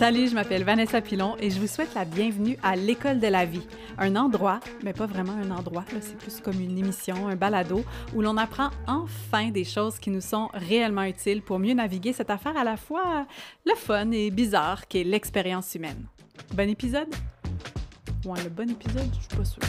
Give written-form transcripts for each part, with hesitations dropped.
Salut, je m'appelle Vanessa Pilon et je vous souhaite la bienvenue à l'École de la vie. Un endroit, mais pas vraiment un endroit, là, c'est plus comme une émission, un balado, où l'on apprend enfin des choses qui nous sont réellement utiles pour mieux naviguer cette affaire à la fois le fun et bizarre qu'est l'expérience humaine. Bon épisode? Ouais, le bon épisode, je suis pas sûre.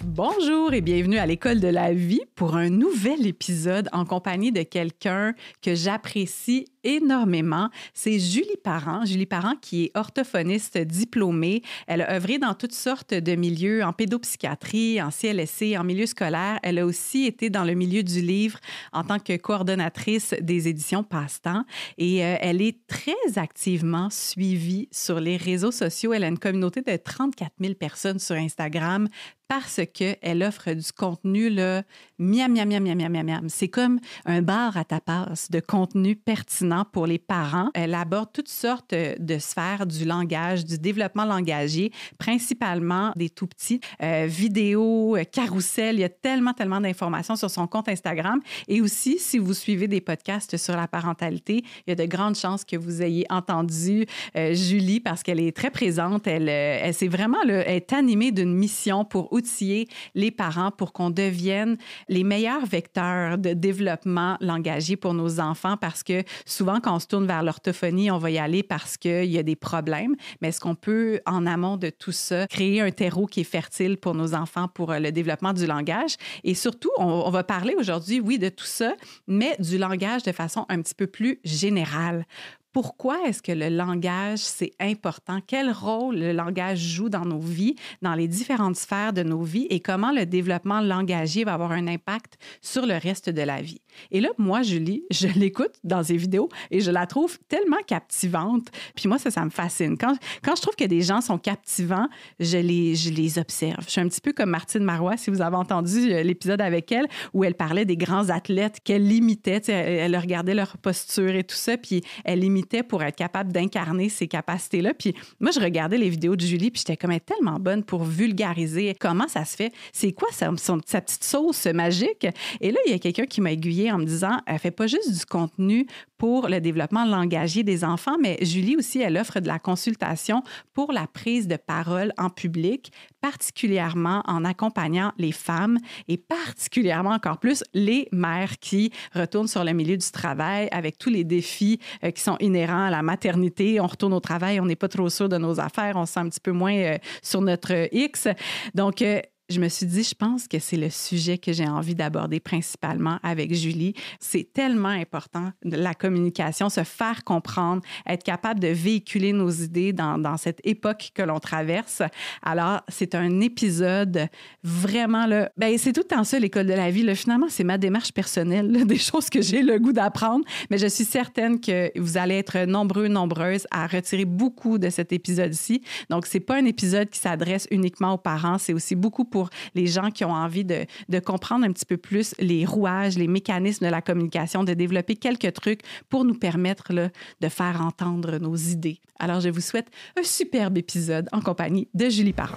Bonjour et bienvenue à l'École de la vie pour un nouvel épisode en compagnie de quelqu'un que j'apprécie énormément. C'est Julie Parent. Julie Parent qui est orthophoniste diplômée. Elle a œuvré dans toutes sortes de milieux, en pédopsychiatrie, en CLSC, en milieu scolaire. Elle a aussi été dans le milieu du livre en tant que coordonnatrice des éditions Passe-Temps. Et elle est très activement suivie sur les réseaux sociaux. Elle a une communauté de 34 000 personnes sur Instagram parce qu'elle offre du contenu, là, miam, miam, miam, miam, miam, miam, miam. C'est comme un bar à tapas de contenu pertinent pour les parents. Elle aborde toutes sortes de sphères du langage, du développement langagier, principalement des tout-petits, vidéos, carrousel. Il y a tellement d'informations sur son compte Instagram. Et aussi, si vous suivez des podcasts sur la parentalité, il y a de grandes chances que vous ayez entendu Julie parce qu'elle est très présente. Elle c'est vraiment, là, elle est animée d'une mission pour outiller les parents pour qu'on devienne les meilleurs vecteurs de développement langagier pour nos enfants parce que souvent, quand on se tourne vers l'orthophonie, on va y aller parce qu'il y a des problèmes. Mais est-ce qu'on peut, en amont de tout ça, créer un terreau qui est fertile pour nos enfants pour le développement du langage? Et surtout, on va parler aujourd'hui, oui, de tout ça, mais du langage de façon un petit peu plus générale. Pourquoi est-ce que le langage, c'est important? Quel rôle le langage joue dans nos vies, dans les différentes sphères de nos vies et comment le développement langagier va avoir un impact sur le reste de la vie? Et là, moi, Julie, je l'écoute dans ses vidéos et je la trouve tellement captivante. Puis moi, ça me fascine. Quand je trouve que des gens sont captivants, je les observe. Je suis un petit peu comme Martine Marois, si vous avez entendu l'épisode avec elle, où elle parlait des grands athlètes qu'elle imitait. Elle regardait leur posture et tout ça, puis elle imitait pour être capable d'incarner ces capacités-là. Puis moi, je regardais les vidéos de Julie, puis j'étais comme elle est tellement bonne pour vulgariser comment ça se fait. C'est quoi sa petite sauce magique? Et là, il y a quelqu'un qui m'a aiguillée en me disant, elle fait pas juste du contenu pour le développement langagier des enfants, mais Julie aussi, elle offre de la consultation pour la prise de parole en public, particulièrement en accompagnant les femmes et particulièrement encore plus les mères qui retournent sur le milieu du travail avec tous les défis qui sont inhérents à la maternité. On retourne au travail, on n'est pas trop sûr de nos affaires, on se sent un petit peu moins sur notre X. Donc, je me suis dit, je pense que c'est le sujet que j'ai envie d'aborder principalement avec Julie. C'est tellement important, la communication, se faire comprendre, être capable de véhiculer nos idées dans cette époque que l'on traverse. Alors, c'est un épisode vraiment, là, ben c'est tout le temps ça, l'École de la vie. Là, finalement, c'est ma démarche personnelle, là, des choses que j'ai le goût d'apprendre. Mais je suis certaine que vous allez être nombreuses à retirer beaucoup de cet épisode-ci. Donc, c'est pas un épisode qui s'adresse uniquement aux parents, c'est aussi beaucoup pour les gens qui ont envie de comprendre un petit peu plus les rouages, les mécanismes de la communication, de développer quelques trucs pour nous permettre là, de faire entendre nos idées. Alors, je vous souhaite un superbe épisode en compagnie de Julie Parent.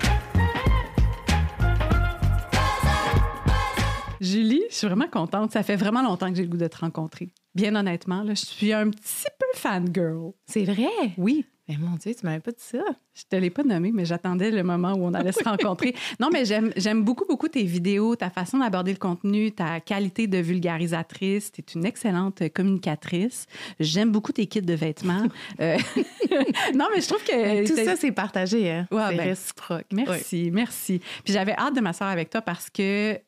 Julie, je suis vraiment contente. Ça fait vraiment longtemps que j'ai le goût de te rencontrer. Bien honnêtement, là, je suis un petit peu fangirl. C'est vrai? Oui. Mais mon Dieu, tu m'avais pas dit ça. Je te l'ai pas nommé, mais j'attendais le moment où on allait se rencontrer. Non, mais j'aime beaucoup tes vidéos, ta façon d'aborder le contenu, ta qualité de vulgarisatrice. Tu es une excellente communicatrice. J'aime beaucoup tes kits de vêtements. Non, mais je trouve que... Tout ça, c'est partagé. Hein? Ouais, c'est réciproque. Merci. Puis j'avais hâte de m'asseoir avec toi parce que,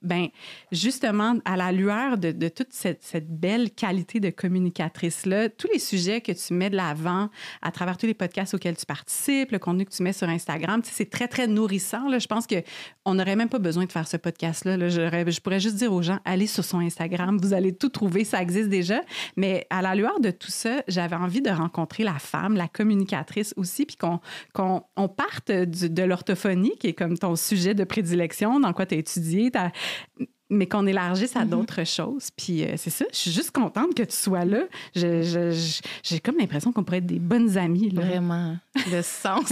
justement, à la lueur de toute cette belle qualité de communicatrice-là, tous les sujets que tu mets de l'avant à travers tous les podcasts auxquels tu participes, le contenu que tu mets sur Instagram, c'est très, très nourrissant. Là. Je pense qu'on n'aurait même pas besoin de faire ce podcast-là. Là. Je pourrais juste dire aux gens, allez sur son Instagram, vous allez tout trouver, ça existe déjà. Mais à la lueur de tout ça, j'avais envie de rencontrer la femme, la communicatrice aussi, puis qu'on parte de l'orthophonie, qui est comme ton sujet de prédilection, dans quoi tu as étudié. mais qu'on élargisse à d'autres choses. Puis c'est ça, je suis juste contente que tu sois là. J'ai comme l'impression qu'on pourrait être des bonnes amies. Là. Vraiment. Le sens.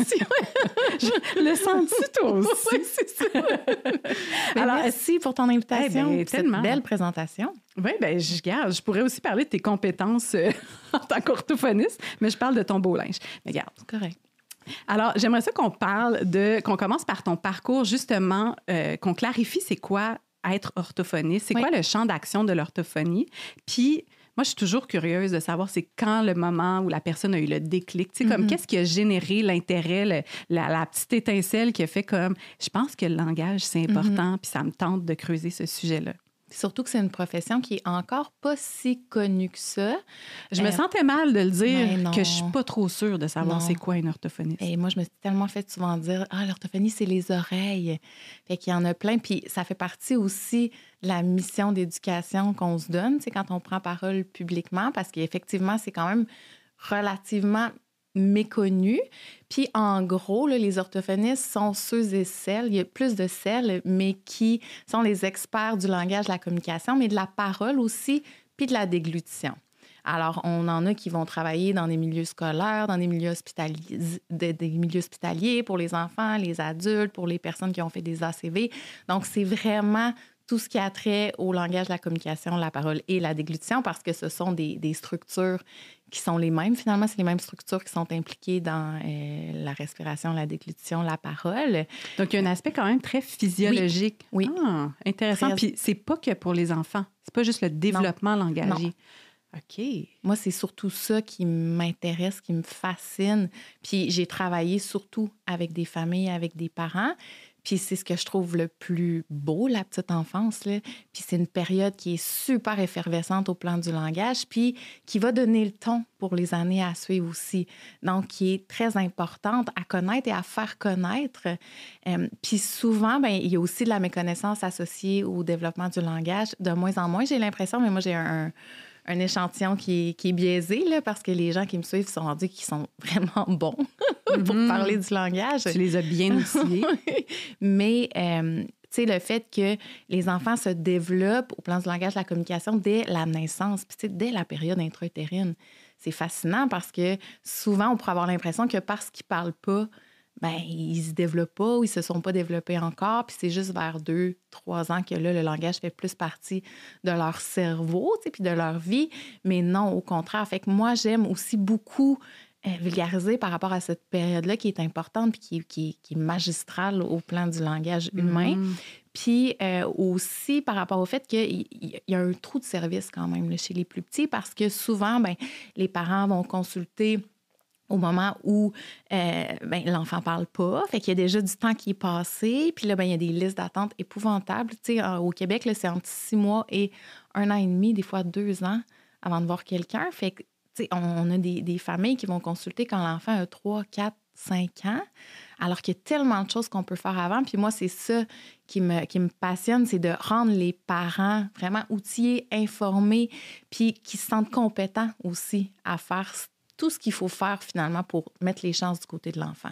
Le sens-tu, toi aussi? Oui, c'est ça. Alors, merci pour ton invitation. Ben, tellement. Cette belle présentation. Oui, bien, je pourrais aussi parler de tes compétences en tant qu'orthophoniste, mais je parle de ton beau linge. Mais regarde. Correct. Alors, j'aimerais ça qu'on commence par ton parcours, justement, qu'on clarifie c'est quoi être orthophoniste, c'est quoi le champ d'action de l'orthophonie. Puis, moi, je suis toujours curieuse de savoir c'est quand le moment où la personne a eu le déclic. Tu sais, comme qu'est-ce qui a généré l'intérêt, la petite étincelle qui a fait comme, je pense que le langage, c'est important, puis ça me tente de creuser ce sujet-là. Surtout que c'est une profession qui est encore pas si connue que ça. Je me sentais mal de le dire, que je suis pas trop sûre de savoir Non. c'est quoi une orthophoniste. Et moi, je me suis tellement fait souvent dire « Ah, l'orthophonie, c'est les oreilles. » Fait qu'il y en a plein. Puis ça fait partie aussi de la mission d'éducation qu'on se donne, tu sais, quand on prend parole publiquement, parce qu'effectivement, c'est quand même relativement méconnu. Puis, en gros, là, les orthophonistes sont ceux et celles, il y a plus de celles, mais qui sont les experts du langage, de la communication, mais de la parole aussi, puis de la déglutition. Alors, on en a qui vont travailler dans des milieux scolaires, dans des milieux hospitaliers pour les enfants, les adultes, pour les personnes qui ont fait des ACV. Donc, c'est vraiment tout ce qui a trait au langage, la communication, la parole et la déglutition, parce que ce sont des structures qui sont les mêmes. Finalement, c'est les mêmes structures qui sont impliquées dans la respiration, la déglutition, la parole. Donc, il y a un aspect quand même très physiologique. Oui. Ah, intéressant. Puis, c'est pas que pour les enfants. C'est pas juste le développement langagier. Non. OK. Moi, c'est surtout ça qui m'intéresse, qui me fascine. Puis j'ai travaillé surtout avec des familles, avec des parents. Puis c'est ce que je trouve le plus beau, la petite enfance, là. Puis c'est une période qui est super effervescente au plan du langage, puis qui va donner le ton pour les années à suivre aussi. Donc, qui est très importante à connaître et à faire connaître. Puis souvent, bien, il y a aussi de la méconnaissance associée au développement du langage. De moins en moins, j'ai l'impression, mais moi, j'ai un échantillon qui est biaisé, là, parce que les gens qui me suivent sont rendus qu'ils sont vraiment bons pour parler du langage. Tu les as bien outillés. Mais, tu sais, le fait que les enfants se développent au plan du langage, de la communication dès la naissance, puis tu sais, dès la période intra-utérine, c'est fascinant parce que souvent, on pourrait avoir l'impression que parce qu'ils ne parlent pas, ben ils se développent pas ou ils se sont pas développés encore, puis c'est juste vers 2-3 ans que là, le langage fait plus partie de leur cerveau, tu sais, puis de leur vie. Mais non, au contraire. Fait que moi, j'aime aussi beaucoup vulgariser par rapport à cette période-là qui est importante puis qui est magistrale au plan du langage humain. Puis aussi par rapport au fait qu'il y a un trou de service quand même là, chez les plus petits parce que souvent, ben, les parents vont consulter au moment où l'enfant ne parle pas. Fait qu'il y a déjà du temps qui est passé. Puis là, ben, il y a des listes d'attente épouvantables. Tu sais, au Québec, là, c'est entre 6 mois et 1 an et demi, des fois 2 ans avant de voir quelqu'un. Fait que, tu sais, on a des familles qui vont consulter quand l'enfant a 3, 4, 5 ans, alors qu'il y a tellement de choses qu'on peut faire avant. Puis moi, c'est ça qui me passionne, c'est de rendre les parents vraiment outillés, informés, puis qui se sentent compétents aussi à faire tout ce qu'il faut faire finalement pour mettre les chances du côté de l'enfant.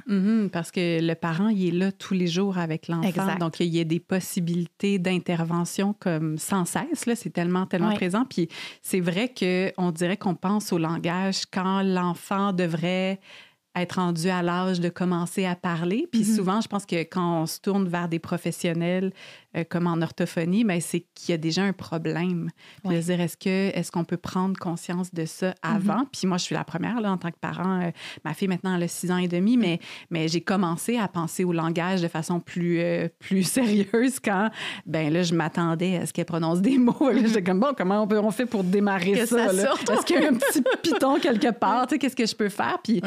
Parce que le parent, il est là tous les jours avec l'enfant. Exact. Donc, il y a des possibilités d'intervention comme sans cesse. Là, c'est tellement présent. Puis c'est vrai qu'on dirait qu'on pense au langage quand l'enfant devrait être rendu à l'âge de commencer à parler. Puis souvent, je pense que quand on se tourne vers des professionnels comme en orthophonie, bien, c'est qu'il y a déjà un problème. Puis de dire, est-ce qu'on peut prendre conscience de ça avant? Puis moi, je suis la première là, en tant que parent. Ma fille, maintenant, elle a 6 ans et demi, mais j'ai commencé à penser au langage de façon plus sérieuse quand, ben là, je m'attendais à ce qu'elle prononce des mots. J'étais comme, bon, comment on fait pour démarrer ça? Là? Est-ce qu'il y a un petit piton quelque part? Tu sais, qu'est-ce que je peux faire? Puis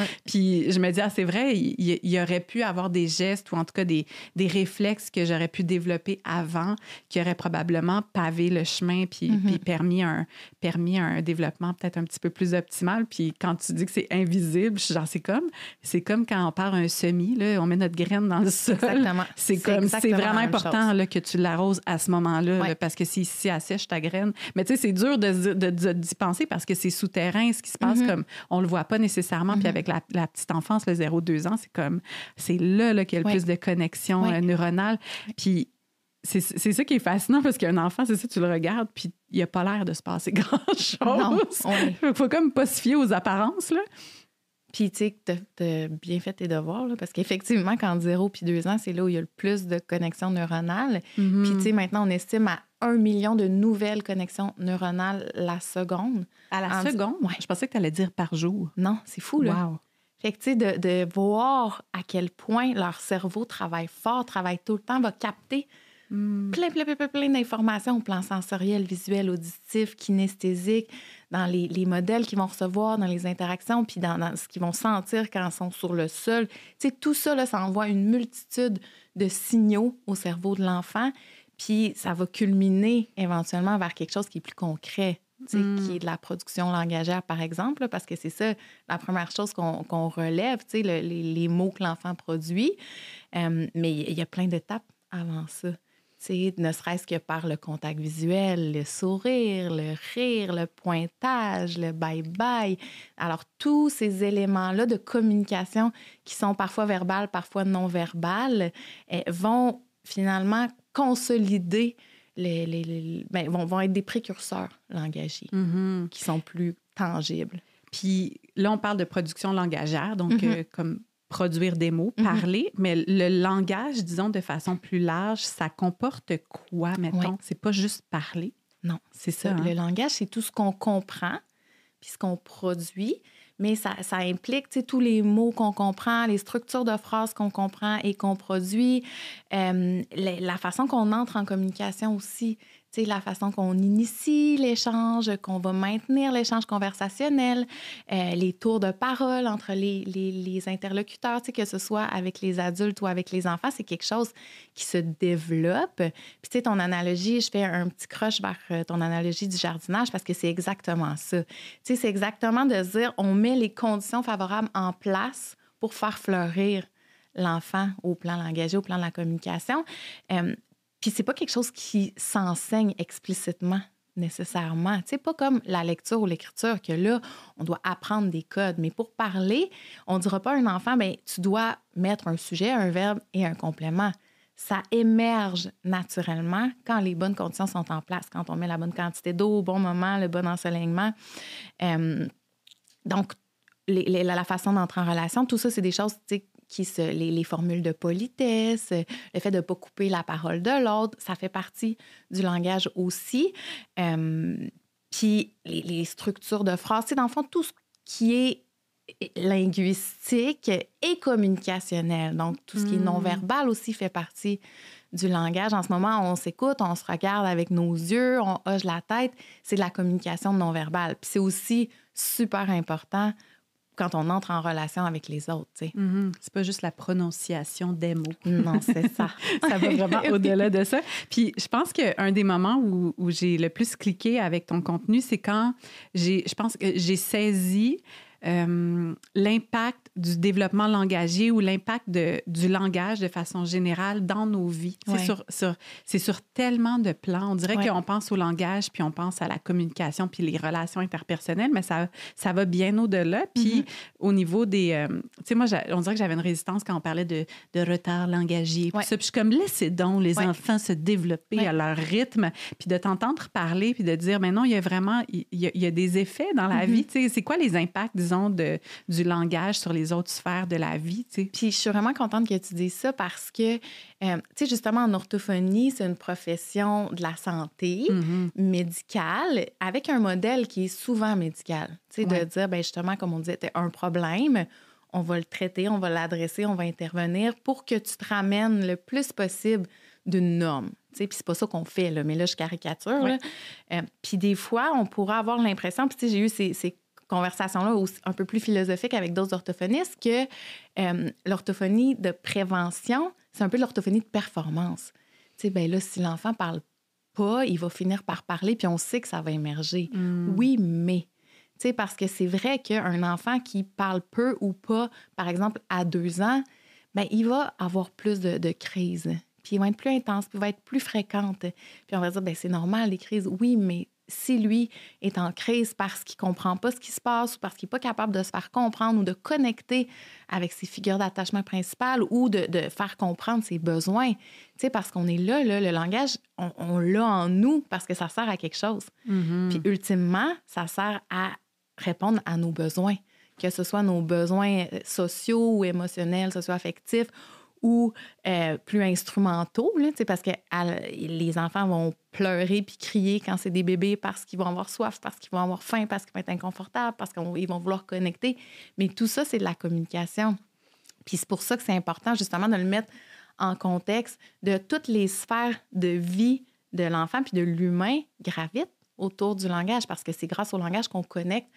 je me dis, c'est vrai, il y aurait pu avoir des gestes ou en tout cas des réflexes que j'aurais pu développer avant qui auraient probablement pavé le chemin puis permis un développement peut-être un petit peu plus optimal. Puis quand tu dis que c'est invisible, genre, c'est comme quand on part un semis, là, on met notre graine dans le sol. Exactement. C'est vraiment important là, que tu l'arroses à ce moment-là là, parce que si elle sèche ta graine. Mais tu sais, c'est dur d'y penser parce que c'est souterrain, ce qui se passe comme on le voit pas nécessairement. Puis avec la petite enfance, le 0-2 ans, c'est là qu'il y a le plus de connexion neuronale. Puis c'est ça qui est fascinant parce qu'un enfant, c'est ça, tu le regardes, puis il a pas l'air de se passer grand-chose. Non, Il faut comme pas se fier aux apparences, là. Puis, tu sais, t'as bien fait tes devoirs, là, parce qu'effectivement, quand 0 puis 2 ans, c'est là où il y a le plus de connexions neuronales. Mm-hmm. Puis, tu sais, maintenant, on estime à 1 million de nouvelles connexions neuronales la seconde. À la seconde? Ouais. Je pensais que tu allais dire par jour. Non, c'est fou, là. Wow. Fait que, tu sais, de voir à quel point leur cerveau travaille fort, travaille tout le temps, va capter plein d'informations au plan sensoriel, visuel, auditif, kinesthésique, dans les modèles qu'ils vont recevoir, dans les interactions, puis dans ce qu'ils vont sentir quand ils sont sur le sol. Tu sais, tout ça, là, ça envoie une multitude de signaux au cerveau de l'enfant, puis ça va culminer éventuellement vers quelque chose qui est plus concret. Qui est de la production langagère, par exemple, là, parce que c'est ça, la première chose qu'on relève, les mots que l'enfant produit. Mais il y a plein d'étapes avant ça. Ne serait-ce que par le contact visuel, le sourire, le rire, le pointage, le bye-bye. Alors, tous ces éléments-là de communication qui sont parfois verbales, parfois non-verbales, vont finalement consolider vont être des précurseurs langagiers qui sont plus tangibles. Puis là, on parle de production langagère, donc comme produire des mots, parler, mais le langage, disons, de façon plus large, ça comporte quoi, mettons? Ouais. C'est pas juste parler? Non. C'est ça. Le langage, c'est tout ce qu'on comprend puis ce qu'on produit, mais ça implique tous les mots qu'on comprend, les structures de phrases qu'on comprend et qu'on produit, la façon qu'on entre en communication aussi, la façon qu'on initie l'échange, qu'on va maintenir l'échange conversationnel, les tours de parole entre les interlocuteurs, que ce soit avec les adultes ou avec les enfants, c'est quelque chose qui se développe. Puis ton analogie, je fais un petit croche vers ton analogie du jardinage parce que c'est exactement ça. C'est exactement de se dire, on met les conditions favorables en place pour faire fleurir l'enfant au plan langagier, au plan de la communication. Puis c'est pas quelque chose qui s'enseigne explicitement nécessairement. Tu sais, pas comme la lecture ou l'écriture, que là, on doit apprendre des codes. Mais pour parler, on ne dira pas à un enfant, bien, tu dois mettre un sujet, un verbe et un complément. Ça émerge naturellement quand les bonnes conditions sont en place, quand on met la bonne quantité d'eau au bon moment, le bon ensoleillement. Donc, la façon d'entrer en relation, tout ça, c'est des choses, tu sais, les formules de politesse, le fait de ne pas couper la parole de l'autre, ça fait partie du langage aussi. Puis les structures de phrases, c'est dans le fond tout ce qui est linguistique et communicationnel. Donc, tout ce qui est non-verbal aussi fait partie du langage. En ce moment, on s'écoute, on se regarde avec nos yeux, on hoche la tête. C'est de la communication non-verbale. Puis c'est aussi super important quand on entre en relation avec les autres. Tu sais. C'est pas juste la prononciation des mots. Non, c'est ça. Ça va vraiment au-delà de ça. Puis je pense qu'un des moments où j'ai le plus cliqué avec ton contenu, c'est quand je pense que j'ai saisi l'impact du développement langagier ou l'impact du langage de façon générale dans nos vies. Ouais. C'est sur tellement de plans. On dirait qu'on pense au langage, puis on pense à la communication, puis les relations interpersonnelles, mais ça va bien au-delà. Puis au niveau des... tu sais, moi, on dirait que j'avais une résistance quand on parlait de retard langagier. Puis ça, puis je suis comme, laissez donc les enfants se développer à leur rythme, puis de t'entendre parler, puis de dire, mais non, il y a vraiment... Il y a des effets dans la vie. Tu sais, c'est quoi les impacts, disons, du langage sur les autres sphères de la vie, tu sais. Puis je suis vraiment contente que tu dises ça parce que, tu sais, justement, en orthophonie, c'est une profession de la santé médicale avec un modèle qui est souvent médical. Tu sais, de dire, bien justement, comme on disait, t'as un problème, on va le traiter, on va l'adresser, on va intervenir pour que tu te ramènes le plus possible d'une norme. Puis c'est pas ça qu'on fait, là, mais là, je caricature. Là. Puis des fois, on pourrait avoir l'impression, puis tu sais, j'ai eu ces conversation-là un peu plus philosophique avec d'autres orthophonistes que l'orthophonie de prévention, c'est un peu l'orthophonie de performance. Tu sais, bien là, si l'enfant parle pas, il va finir par parler, puis on sait que ça va émerger. Oui, mais... Tu sais, parce que c'est vrai qu'un enfant qui parle peu ou pas, par exemple, à 2 ans, bien, il va avoir plus de crises. Puis il va être plus intense, puis il va être plus fréquente. Puis on va dire, bien, c'est normal, les crises. Oui, mais si lui est en crise parce qu'il ne comprend pas ce qui se passe ou parce qu'il n'est pas capable de se faire comprendre ou de connecter avec ses figures d'attachement principales ou de faire comprendre ses besoins, tu sais, parce qu'on est là, le langage, on l'a en nous parce que ça sert à quelque chose. Puis ultimement, ça sert à répondre à nos besoins, que ce soit nos besoins sociaux ou émotionnels, socio-affectifs ou plus instrumentaux, là, parce que les enfants vont pleurer puis crier quand c'est des bébés parce qu'ils vont avoir soif, parce qu'ils vont avoir faim, parce qu'ils vont être inconfortables, parce qu'ils vont vouloir connecter. Mais tout ça, c'est de la communication. Puis c'est pour ça que c'est important, justement, de le mettre en contexte de toutes les sphères de vie de l'enfant puis de l'humain gravitent autour du langage, parce que c'est grâce au langage qu'on connecte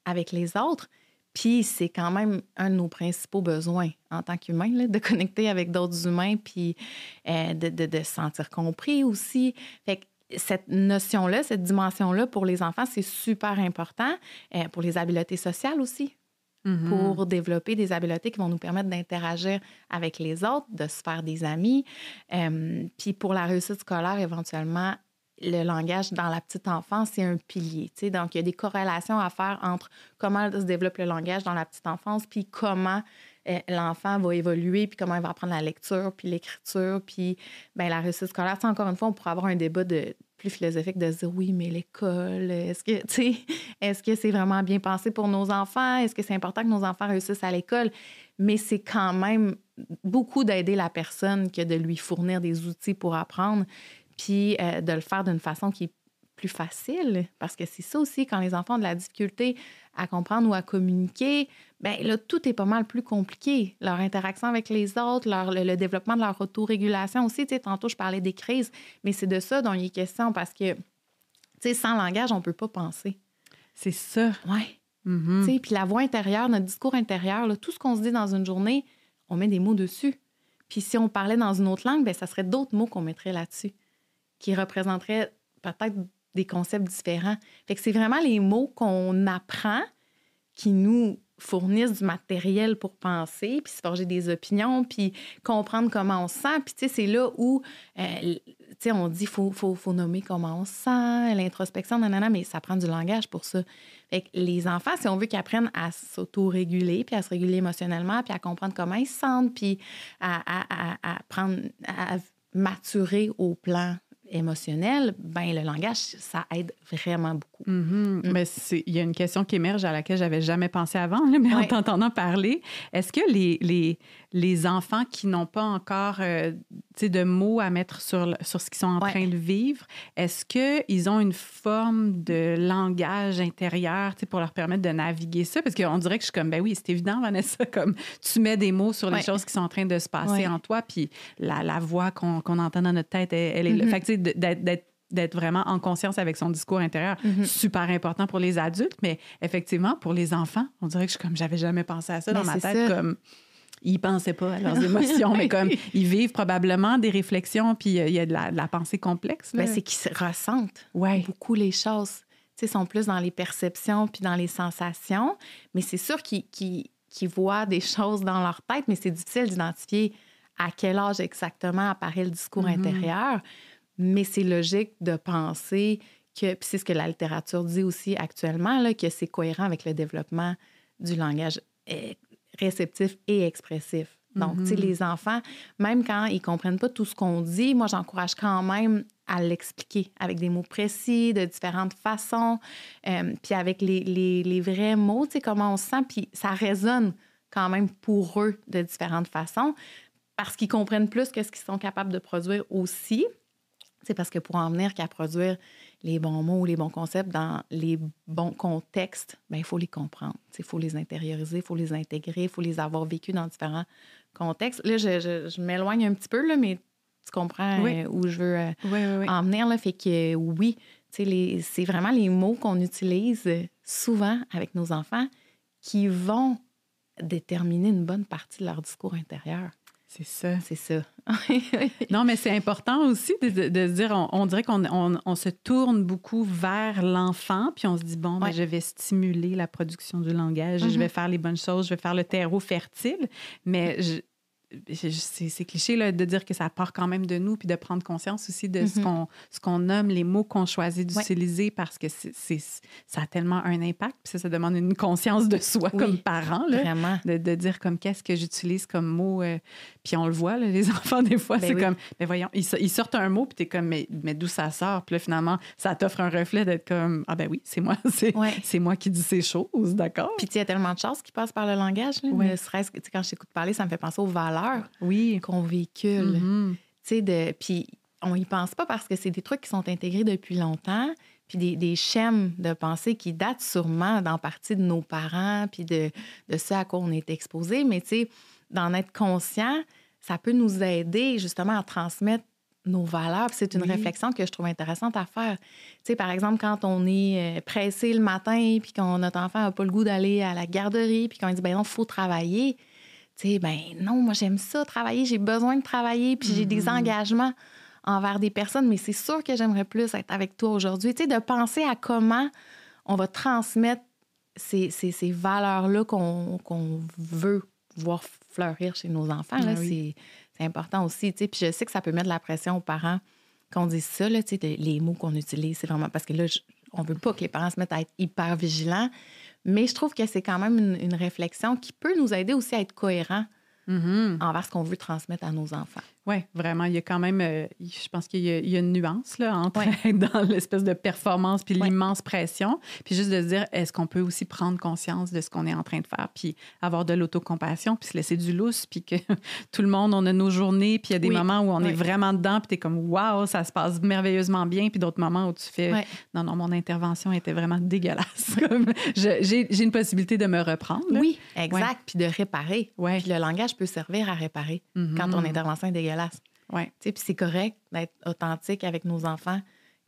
avec les autres. Puis c'est quand même un de nos principaux besoins en tant qu'humain, là, de connecter avec d'autres humains, puis de se sentir compris aussi. Fait que cette notion-là, cette dimension-là, pour les enfants, c'est super important. Pour les habiletés sociales aussi, pour développer des habiletés qui vont nous permettre d'interagir avec les autres, de se faire des amis. Puis pour la réussite scolaire, éventuellement, le langage dans la petite enfance, c'est un pilier. T'sais. Donc, il y a des corrélations à faire entre comment se développe le langage dans la petite enfance, puis comment l'enfant va évoluer, puis comment il va apprendre la lecture, puis l'écriture, puis ben, la réussite scolaire. T'sais, encore une fois, on pourrait avoir un débat plus philosophique de se dire, oui, mais l'école, est-ce que c'est vraiment bien pensé pour nos enfants? Est-ce que c'est important que nos enfants réussissent à l'école? Mais c'est quand même beaucoup d'aider la personne que de lui fournir des outils pour apprendre, puis de le faire d'une façon qui est plus facile, parce que c'est ça aussi, quand les enfants ont de la difficulté à comprendre ou à communiquer, bien là, tout est pas mal plus compliqué. Leur interaction avec les autres, le développement de leur autorégulation aussi. Tu sais, tantôt, je parlais des crises, mais c'est de ça dont il est question, parce que, tu sais, sans langage, on peut pas penser. C'est ça. Oui. Tu sais, puis la voix intérieure, notre discours intérieur, là, tout ce qu'on se dit dans une journée, on met des mots dessus. Puis si on parlait dans une autre langue, bien, ça serait d'autres mots qu'on mettrait là-dessus, qui représenteraient peut-être des concepts différents. Fait que c'est vraiment les mots qu'on apprend qui nous fournissent du matériel pour penser, puis se forger des opinions, puis comprendre comment on se sent. Puis, tu sais, c'est là où, tu sais, on dit faut nommer comment on se sent, l'introspection, nanana, mais ça prend du langage pour ça. Fait que les enfants, si on veut qu'ils apprennent à s'auto-réguler, puis à se réguler émotionnellement, puis à comprendre comment ils se sentent, puis à maturer au plan émotionnel, ben le langage, ça aide vraiment beaucoup. Mais il y a une question qui émerge à laquelle j'avais jamais pensé avant, là, mais en t'entendant parler, est-ce que les enfants qui n'ont pas encore de mots à mettre sur ce qu'ils sont en train de vivre, est-ce qu'ils ont une forme de langage intérieur pour leur permettre de naviguer ça? Parce qu'on dirait que je suis comme, ben oui, c'est évident, Vanessa, comme tu mets des mots sur les choses qui sont en train de se passer en toi, puis la voix qu'on entend dans notre tête, elle est là. Fait que tu sais, d'être vraiment en conscience avec son discours intérieur, super important pour les adultes, mais effectivement, pour les enfants, on dirait que je suis comme, j'avais jamais pensé à ça dans ma tête, comme ils pensaient pas à leurs émotions, mais comme ils vivent probablement des réflexions, puis il y a de la pensée complexe. Ben, c'est qu'ils se ressentent beaucoup les choses. Tu sais, sont plus dans les perceptions puis dans les sensations, mais c'est sûr qu'ils voient des choses dans leur tête, mais c'est difficile d'identifier à quel âge exactement apparaît le discours intérieur. Mais c'est logique de penser que, puis c'est ce que la littérature dit aussi actuellement, là, que c'est cohérent avec le développement du langage réceptif et expressif. Donc, tu sais, les enfants, même quand ils ne comprennent pas tout ce qu'on dit, moi, j'encourage quand même à l'expliquer avec des mots précis, de différentes façons, puis avec les vrais mots, tu sais, comment on se sent, puis ça résonne quand même pour eux de différentes façons, parce qu'ils comprennent plus que ce qu'ils sont capables de produire aussi. C'est parce que pour en venir qu'à produire les bons mots ou les bons concepts dans les bons contextes, bien, il faut les comprendre. Il faut les intérioriser, il faut les intégrer, il faut les avoir vécus dans différents contextes. Là, je m'éloigne un petit peu, là, mais tu comprends où je veux en venir. Là. Fait que oui, c'est vraiment les mots qu'on utilise souvent avec nos enfants qui vont déterminer une bonne partie de leur discours intérieur. C'est ça. C'est ça. Non, mais c'est important aussi de se dire, on dirait qu'on se tourne beaucoup vers l'enfant, puis on se dit, bon, ben, je vais stimuler la production du langage, je vais faire les bonnes choses, je vais faire le terreau fertile, mais c'est cliché là, de dire que ça part quand même de nous, puis de prendre conscience aussi de ce qu'on nomme, les mots qu'on choisit d'utiliser, parce que ça a tellement un impact. Puis ça demande une conscience de soi comme parent, là, vraiment. De dire comme qu'est-ce que j'utilise comme mot. Puis on le voit, là, les enfants, des fois, c'est comme, mais voyons, ils sortent un mot, puis t'es comme, mais d'où ça sort? Puis là, finalement, ça t'offre un reflet d'être comme, ah ben oui, c'est moi, c'est moi qui dis ces choses, d'accord? Puis il y a tellement de choses qui passent par le langage. Là, ne serait-ce que quand je t'écoute parler, ça me fait penser aux valeurs qu'on véhicule. Puis on y pense pas parce que c'est des trucs qui sont intégrés depuis longtemps, puis des schèmes de pensée qui datent sûrement d'en partie de nos parents, puis de ce à quoi on est exposé. Mais d'en être conscient, ça peut nous aider justement à transmettre nos valeurs. Puis c'est une réflexion que je trouve intéressante à faire. Par exemple, quand on est pressé le matin, puis que notre enfant n'a pas le goût d'aller à la garderie, puis qu'on dit, ben non, il faut travailler. Ben non, moi, j'aime ça, travailler, j'ai besoin de travailler, puis j'ai des engagements envers des personnes, mais c'est sûr que j'aimerais plus être avec toi aujourd'hui. De penser à comment on va transmettre ces valeurs-là qu'on veut voir fleurir chez nos enfants. Là, c'est important aussi. Puis je sais que ça peut mettre de la pression aux parents qu'on dise ça, là, les mots qu'on utilise, c'est vraiment parce que là, on veut pas que les parents se mettent à être hyper vigilants. Mais je trouve que c'est quand même une réflexion qui peut nous aider aussi à être cohérents envers ce qu'on veut transmettre à nos enfants. Oui, vraiment. Il y a quand même, je pense qu'il y a une nuance là, entre être dans l'espèce de performance puis l'immense pression. Puis juste de se dire, est-ce qu'on peut aussi prendre conscience de ce qu'on est en train de faire, puis avoir de l'autocompassion, puis se laisser du lousse, puis que tout le monde, on a nos journées, puis il y a des moments où on est vraiment dedans, puis t'es comme, waouh, ça se passe merveilleusement bien, puis d'autres moments où tu fais, non, mon intervention était vraiment dégueulasse. J'ai une possibilité de me reprendre. Là. Oui, exact. Puis de réparer. Puis le langage peut servir à réparer quand ton intervention est dégueulasse. Puis c'est correct d'être authentique avec nos enfants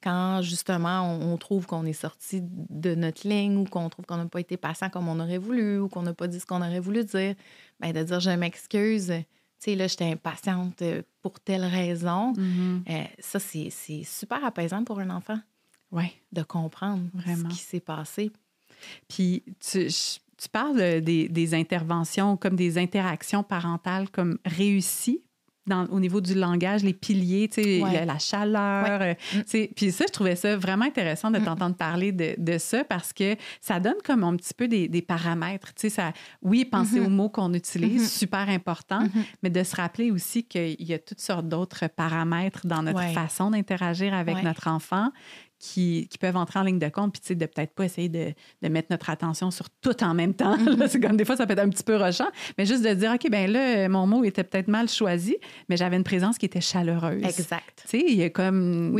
quand, justement, on trouve qu'on est sorti de notre ligne ou qu'on trouve qu'on n'a pas été patient comme on aurait voulu ou qu'on n'a pas dit ce qu'on aurait voulu dire. Bien, de dire « je m'excuse ». Là, j'étais impatiente pour telle raison. Ça, c'est super apaisant pour un enfant de comprendre ce qui s'est passé. Puis tu parles des interventions comme des interactions parentales comme réussies au niveau du langage, les piliers, la chaleur. Puis ça, je trouvais ça vraiment intéressant de t'entendre parler de ça parce que ça donne comme un petit peu des paramètres. Penser aux mots qu'on utilise, super important, mais de se rappeler aussi qu'il y a toutes sortes d'autres paramètres dans notre façon d'interagir avec notre enfant qui peuvent entrer en ligne de compte, puis de peut-être pas essayer de mettre notre attention sur tout en même temps. Là, c'est comme des fois, ça peut être un petit peu rushant, mais juste de dire, OK, bien là, mon mot était peut-être mal choisi, mais j'avais une présence qui était chaleureuse. Exact. Tu sais, il y a comme...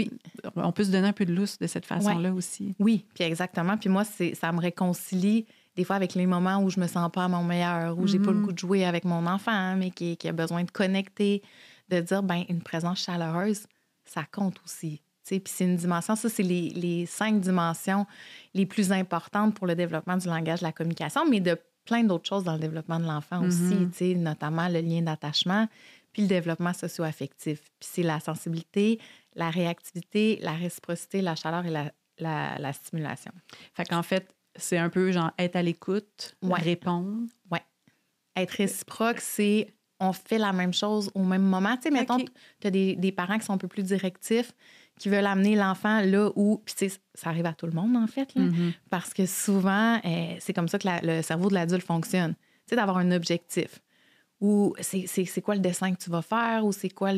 On peut se donner un peu de lousse de cette façon-là aussi. Oui, puis exactement. Puis moi, ça me réconcilie des fois avec les moments où je me sens pas à mon meilleur, où j'ai pas le goût de jouer avec mon enfant, mais qui a besoin de connecter, de dire, une présence chaleureuse, ça compte aussi. Puis c'est une dimension, ça, c'est les 5 dimensions les plus importantes pour le développement du langage, de la communication, mais de plein d'autres choses dans le développement de l'enfant aussi, notamment le lien d'attachement, puis le développement socio-affectif. Puis c'est la sensibilité, la réactivité, la réciprocité, la chaleur et la stimulation. Fait qu'en fait, c'est un peu genre être à l'écoute, répondre. Oui. Être réciproque, c'est on fait la même chose au même moment. Tu sais, mettons, tu as des parents qui sont un peu plus directifs, qui veulent amener l'enfant là où... Puis, tu sais, ça arrive à tout le monde, en fait, là, parce que souvent, c'est comme ça que le cerveau de l'adulte fonctionne. Tu sais, d'avoir un objectif. Ou c'est quoi le dessin que tu vas faire, ou c'est quoi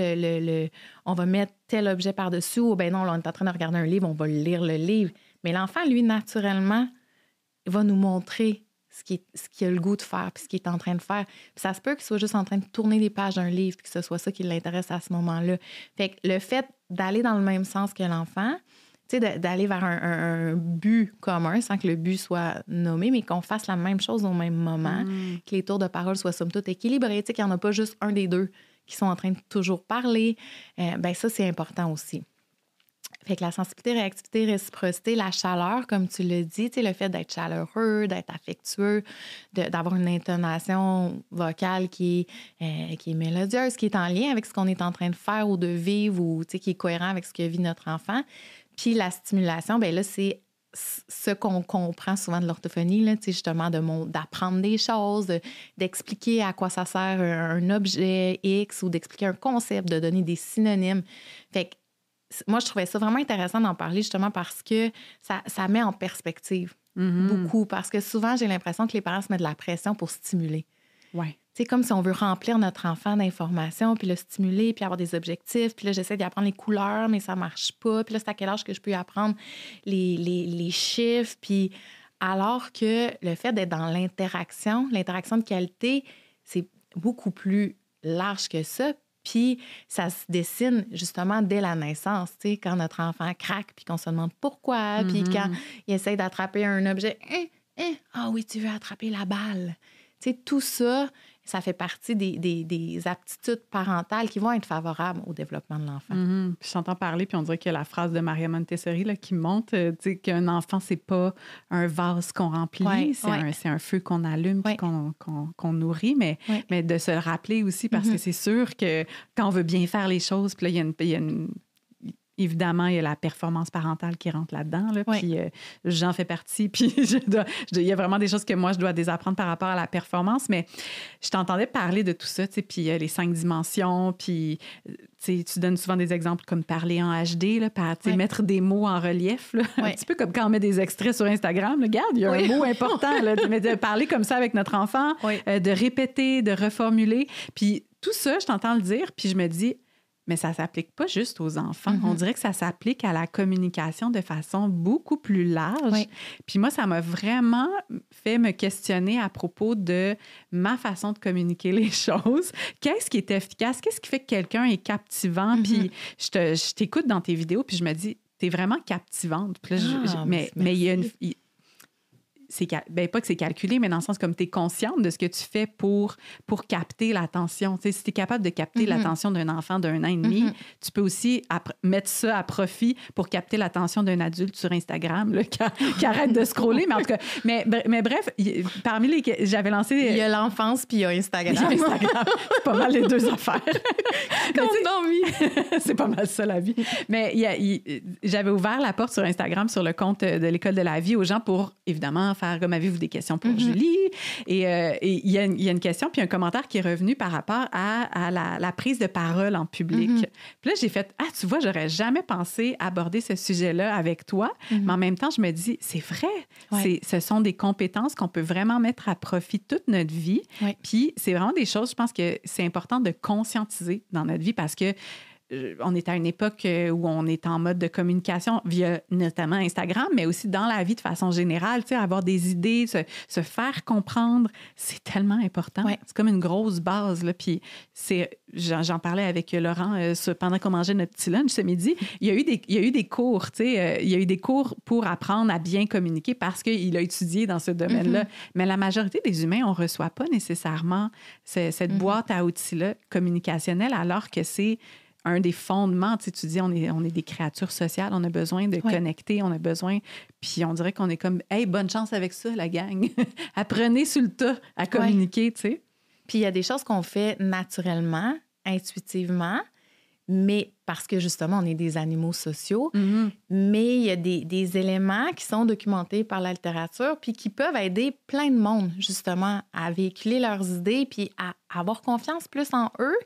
on va mettre tel objet par-dessus, ou ben non, là, on est en train de regarder un livre, on va lire le livre. Mais l'enfant, lui, naturellement, va nous montrer ce qu'il a le goût de faire, puis ce qu'il est en train de faire. Puis ça se peut qu'il soit juste en train de tourner les pages d'un livre, puis que ce soit ça qui l'intéresse à ce moment-là. Fait que le fait d'aller dans le même sens que l'enfant, tu sais, d'aller vers un but commun, sans que le but soit nommé, mais qu'on fasse la même chose au même moment, que les tours de parole soient somme toute équilibrés, tu sais, qu'il n'y en a pas juste un des deux qui sont en train de toujours parler. Ça, c'est important aussi. Fait que la sensibilité, réactivité, réciprocité, la chaleur, comme tu l'as dit, le fait d'être chaleureux, d'être affectueux, d'avoir une intonation vocale qui est mélodieuse, qui est en lien avec ce qu'on est en train de faire ou de vivre ou qui est cohérent avec ce que vit notre enfant. Puis la stimulation, bien là, c'est ce qu'on comprend souvent de l'orthophonie, là, justement, d'apprendre des choses, d'expliquer à quoi ça sert un objet X ou d'expliquer un concept, de donner des synonymes. Fait que moi, je trouvais ça vraiment intéressant d'en parler justement parce que ça met en perspective beaucoup. Parce que souvent, j'ai l'impression que les parents se mettent de la pression pour stimuler. Ouais. C'est comme si on veut remplir notre enfant d'informations, puis le stimuler, puis avoir des objectifs. Puis là, j'essaie d'y apprendre les couleurs, mais ça marche pas. Puis là, c'est à quel âge que je peux y apprendre les chiffres. Puis alors que le fait d'être dans l'interaction de qualité, c'est beaucoup plus large que ça. Puis ça se dessine justement dès la naissance, tu sais, quand notre enfant craque, puis qu'on se demande pourquoi, puis quand il essaie d'attraper un objet. Ah oui, tu veux attraper la balle. Tu sais, tout ça, ça fait partie des aptitudes parentales qui vont être favorables au développement de l'enfant. Puis j'entends parler, puis on dirait que la phrase de Maria Montessori là, qui monte, tu sais, qu'un enfant, c'est pas un vase qu'on remplit, c'est un feu qu'on allume puis qu'on nourrit, mais de se le rappeler aussi, parce que c'est sûr que quand on veut bien faire les choses, puis là, il y a une évidemment, il y a la performance parentale qui rentre là-dedans. Là, puis j'en fais partie. Puis il y a vraiment des choses que moi, je dois désapprendre par rapport à la performance. Mais je t'entendais parler de tout ça, puis les 5 dimensions. Puis tu donnes souvent des exemples comme parler en HD, là, mettre des mots en relief. Là, un petit peu comme quand on met des extraits sur Instagram. Là, regarde, il y a un mot important. Là, mais de parler comme ça avec notre enfant, de répéter, de reformuler. Puis tout ça, je t'entends le dire, puis je me dis... Mais ça ne s'applique pas juste aux enfants. On dirait que ça s'applique à la communication de façon beaucoup plus large. Puis moi, ça m'a vraiment fait me questionner à propos de ma façon de communiquer les choses. Qu'est-ce qui est efficace? Qu'est-ce qui fait que quelqu'un est captivant? Puis je t'écoute dans tes vidéos, puis je me dis, t'es vraiment captivante. Puis là, mais il y a une... pas que c'est calculé, mais dans le sens comme tu es consciente de ce que tu fais pour capter l'attention. Tu sais, si tu es capable de capter l'attention d'un enfant d'1 an et demi, tu peux aussi mettre ça à profit pour capter l'attention d'un adulte sur Instagram là, qui arrête de scroller. Mais en tout cas, mais bref, parmi les... J'avais lancé... Il y a l'enfance puis il y a Instagram. C'est pas mal les 2 affaires. C'est pas mal ça, la vie. Mais j'avais ouvert la porte sur Instagram, sur le compte de l'École de la vie aux gens pour, évidemment, faire comme avez-vous des questions pour Julie? Et il y a une question puis un commentaire qui est revenu par rapport à la prise de parole en public. Puis là, j'ai fait, tu vois, j'aurais jamais pensé aborder ce sujet-là avec toi, mais en même temps, je me dis, c'est vrai, ce sont des compétences qu'on peut vraiment mettre à profit toute notre vie. Puis c'est vraiment des choses, je pense que c'est important de conscientiser dans notre vie parce que on est à une époque où on est en mode de communication via notamment Instagram, mais aussi dans la vie de façon générale, tu sais, avoir des idées, se faire comprendre, c'est tellement important. C'est comme une grosse base, là. Puis j'en parlais avec Laurent pendant qu'on mangeait notre petit lunch ce midi. Il y a eu des cours, tu sais, il y a eu des cours pour apprendre à bien communiquer parce qu'il a étudié dans ce domaine-là. Mais la majorité des humains, on ne reçoit pas nécessairement cette boîte à outils-là communicationnelle, alors que c'est un des fondements. Tu sais, tu dis, on est des créatures sociales, on a besoin de connecter, on a besoin... Puis on dirait qu'on est comme, hey, bonne chance avec ça, la gang. Apprenez sur le tas à communiquer, tu sais. Puis il y a des choses qu'on fait naturellement, intuitivement, mais parce que justement, on est des animaux sociaux, mais il y a des éléments qui sont documentés par la littérature puis qui peuvent aider plein de monde, justement, à véhiculer leurs idées puis à avoir confiance plus en eux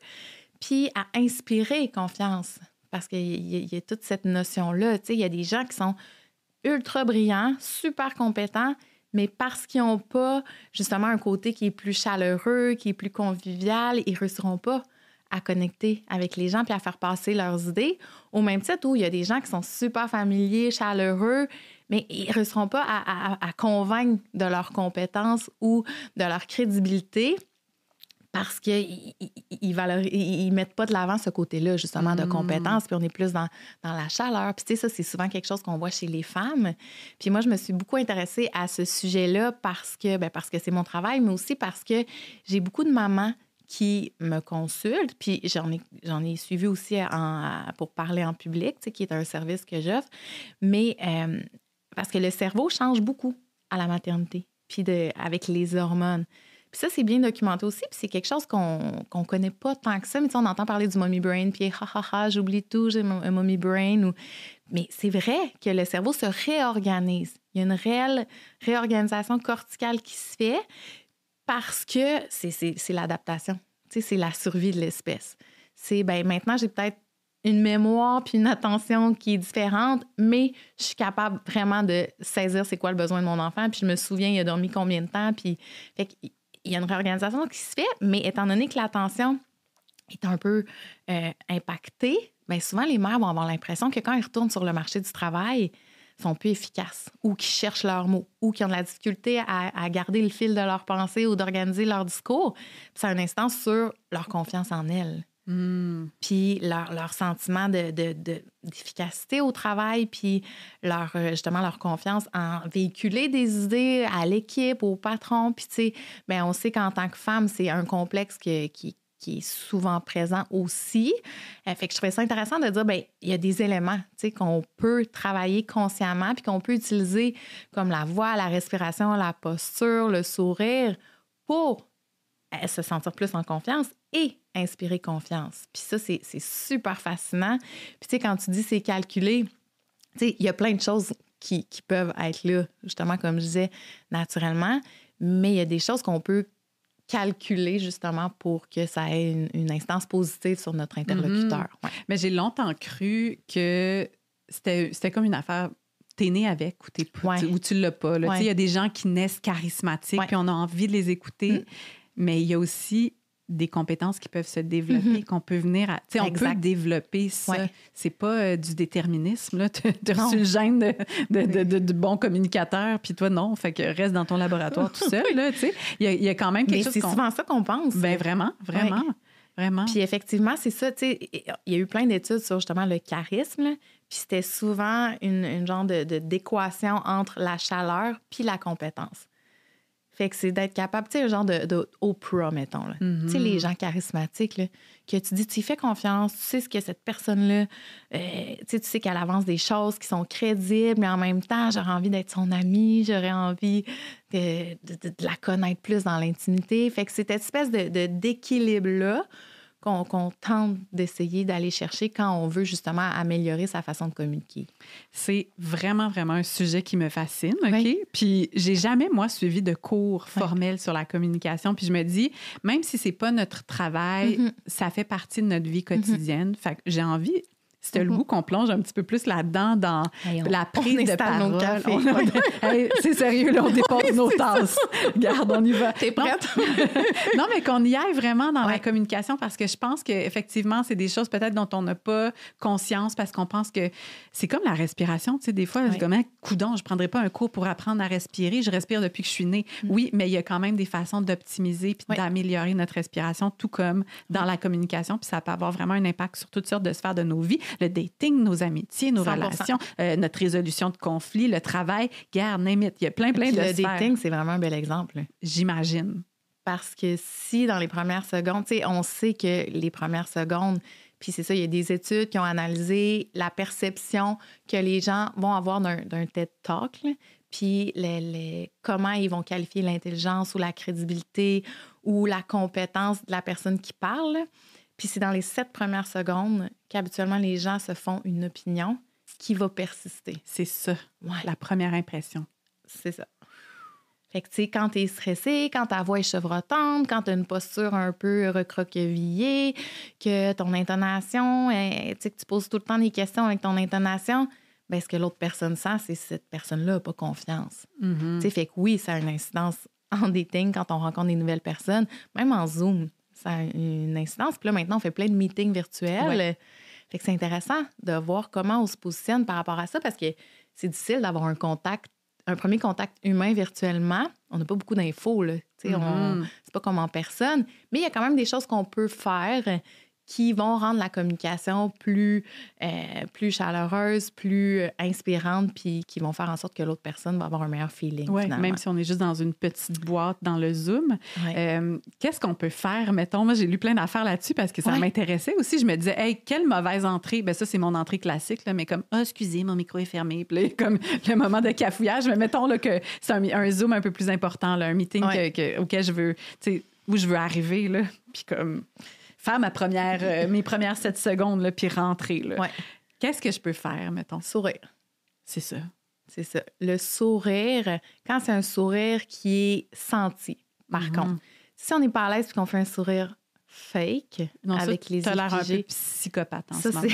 puis à inspirer confiance. Parce qu'il y a toute cette notion-là. Tu sais, il y a des gens qui sont ultra brillants, super compétents, mais parce qu'ils n'ont pas, justement, un côté qui est plus chaleureux, qui est plus convivial, ils ne réussiront pas à connecter avec les gens puis à faire passer leurs idées. Au même titre où il y a des gens qui sont super familiers, chaleureux, mais ils ne réussiront pas à convaincre de leurs compétences ou de leur crédibilité parce qu'ils ne mettent pas de l'avant ce côté-là, justement, de compétences, puis on est plus dans la chaleur. Puis tu sais, ça, c'est souvent quelque chose qu'on voit chez les femmes. Puis moi, je me suis beaucoup intéressée à ce sujet-là parce que c'est mon travail, mais aussi parce que j'ai beaucoup de mamans qui me consultent, puis j'en ai suivi aussi pour parler en public, tu sais, qui est un service que j'offre, mais parce que le cerveau change beaucoup à la maternité, puis avec les hormones. Puis ça, c'est bien documenté aussi, puis c'est quelque chose qu'on connaît pas tant que ça. Mais on entend parler du mommy brain, puis j'oublie tout, j'ai un mommy brain. Mais c'est vrai que le cerveau se réorganise. Il y a une réelle réorganisation corticale qui se fait parce que c'est l'adaptation. C'est la survie de l'espèce. C'est, maintenant, j'ai peut-être une mémoire puis une attention qui est différente, mais je suis capable vraiment de saisir c'est quoi le besoin de mon enfant, puis je me souviens, il a dormi combien de temps, puis fait qu'il y a une réorganisation qui se fait, mais étant donné que l'attention est un peu impactée, souvent les mères vont avoir l'impression que quand ils retournent sur le marché du travail, ils sont plus efficaces ou qu'ils cherchent leurs mots ou qu'ils ont de la difficulté à garder le fil de leur pensée ou d'organiser leur discours. Puis ça a une incidence sur leur confiance en elles. Puis leur sentiment d'efficacité au travail, puis justement leur confiance en véhiculer des idées à l'équipe, au patron. Puis, tu sais, on sait qu'en tant que femme, c'est un complexe qui est souvent présent aussi. Fait que je trouvais ça intéressant de dire, il y a des éléments, tu sais, qu'on peut travailler consciemment, puis qu'on peut utiliser comme la voix, la respiration, la posture, le sourire pour se sentir plus en confiance et inspirer confiance. Puis ça, c'est super fascinant. Puis tu sais, quand tu dis c'est calculé, tu sais, il y a plein de choses qui peuvent être là, justement, comme je disais, naturellement, mais il y a des choses qu'on peut calculer, justement, pour que ça ait une instance positive sur notre interlocuteur. Ouais. Mais j'ai longtemps cru que c'était comme une affaire... T'es né avec ou tu l'as pas. Il y a des gens qui naissent charismatiques, puis on a envie de les écouter, mais il y a aussi des compétences qui peuvent se développer, qu'on peut venir à... Tu sais, on peut développer ça. Ouais. C'est pas du déterminisme, là. Tu as reçu le gène de bon communicateur, puis toi, non. Fait que reste dans ton laboratoire tout seul, là, tu sais. Il y a quand même quelque chose c'est souvent ça qu'on pense. Vraiment. Vraiment. Puis effectivement, c'est ça, tu sais, il y a eu plein d'études sur justement le charisme, là, puis c'était souvent une genre d'équation entre la chaleur puis la compétence. Fait que c'est d'être capable, tu sais, le genre de Oprah, mettons, là. Tu sais, les gens charismatiques, là, que tu dis, tu y fais confiance, tu sais ce que cette personne-là, tu sais qu'elle avance des choses qui sont crédibles, mais en même temps, j'aurais envie d'être son amie, j'aurais envie de la connaître plus dans l'intimité. Fait que c'est cette espèce d'équilibre-là qu'on tente d'essayer d'aller chercher quand on veut justement améliorer sa façon de communiquer. C'est vraiment, vraiment un sujet qui me fascine, OK? Oui. Puis j'ai jamais, moi, suivi de cours formels sur la communication. Puis je me dis, même si c'est pas notre travail, ça fait partie de notre vie quotidienne. Fait que j'ai envie... C'était le goût qu'on plonge un petit peu plus là-dedans dans la prise de parole. C'est sérieux, là, on dépasse nos tasses. Regarde, on y va. T'es prête? Non, mais qu'on y aille vraiment dans la communication parce que je pense qu'effectivement, c'est des choses peut-être dont on n'a pas conscience parce qu'on pense que c'est comme la respiration. Tu sais, des fois, c'est comme un coudon, je ne prendrais pas un cours pour apprendre à respirer. Je respire depuis que je suis née. Oui, mais il y a quand même des façons d'optimiser puis d'améliorer notre respiration, tout comme dans la communication. Puis ça peut avoir vraiment un impact sur toutes sortes de sphères de nos vies. Le dating, nos amitiés, nos 100%. Relations, notre résolution de conflits, le travail, guerre, name it. Il y a plein de sphères. Le dating, c'est vraiment un bel exemple. J'imagine. Parce que si dans les premières secondes, tu sais, on sait que les premières secondes, puis c'est ça, il y a des études qui ont analysé la perception que les gens vont avoir d'un TED Talk, là, puis comment ils vont qualifier l'intelligence ou la crédibilité ou la compétence de la personne qui parle. Puis c'est dans les 7 premières secondes qu'habituellement les gens se font une opinion qui va persister. C'est ça, la première impression. C'est ça. Fait que, tu sais, quand t'es stressé, quand ta voix est chevrotante, quand t'as une posture un peu recroquevillée, que ton intonation, tu sais, que tu poses tout le temps des questions avec ton intonation, bien, ce que l'autre personne sent, c'est que cette personne-là n'a pas confiance. Tu sais, fait que oui, ça a une incidence en dating quand on rencontre des nouvelles personnes, même en Zoom. Ça a une incidence. Puis là, maintenant, on fait plein de meetings virtuels. Ouais. Fait que c'est intéressant de voir comment on se positionne par rapport à ça parce que c'est difficile d'avoir un premier contact humain virtuellement. On n'a pas beaucoup d'infos, là. C'est pas comme en personne. Mais il y a quand même des choses qu'on peut faire qui vont rendre la communication plus chaleureuse, plus inspirante, puis qui vont faire en sorte que l'autre personne va avoir un meilleur feeling. Oui, finalement. même si on est juste dans une petite boîte dans le Zoom. Qu'est-ce qu'on peut faire, mettons? Moi, j'ai lu plein d'affaires là-dessus parce que ça m'intéressait aussi. Je me disais, hey, quelle mauvaise entrée. Ça, c'est mon entrée classique, là, mais comme, excusez, mon micro est fermé. Puis là, comme le moment de cafouillage. Mais mettons là, que c'est un Zoom un peu plus important, là, un meeting auquel je veux, où je veux arriver, là, puis comme faire mes premières 7 secondes, là, puis rentrer. Là. Qu'est-ce que je peux faire, mettons? Sourire. C'est ça. C'est ça. Le sourire, quand c'est un sourire qui est senti, par contre. Si on n'est pas à l'aise et qu'on fait un sourire fake, avec les yeux t'as l'air un figés, peu psychopathe en ça, ce moment.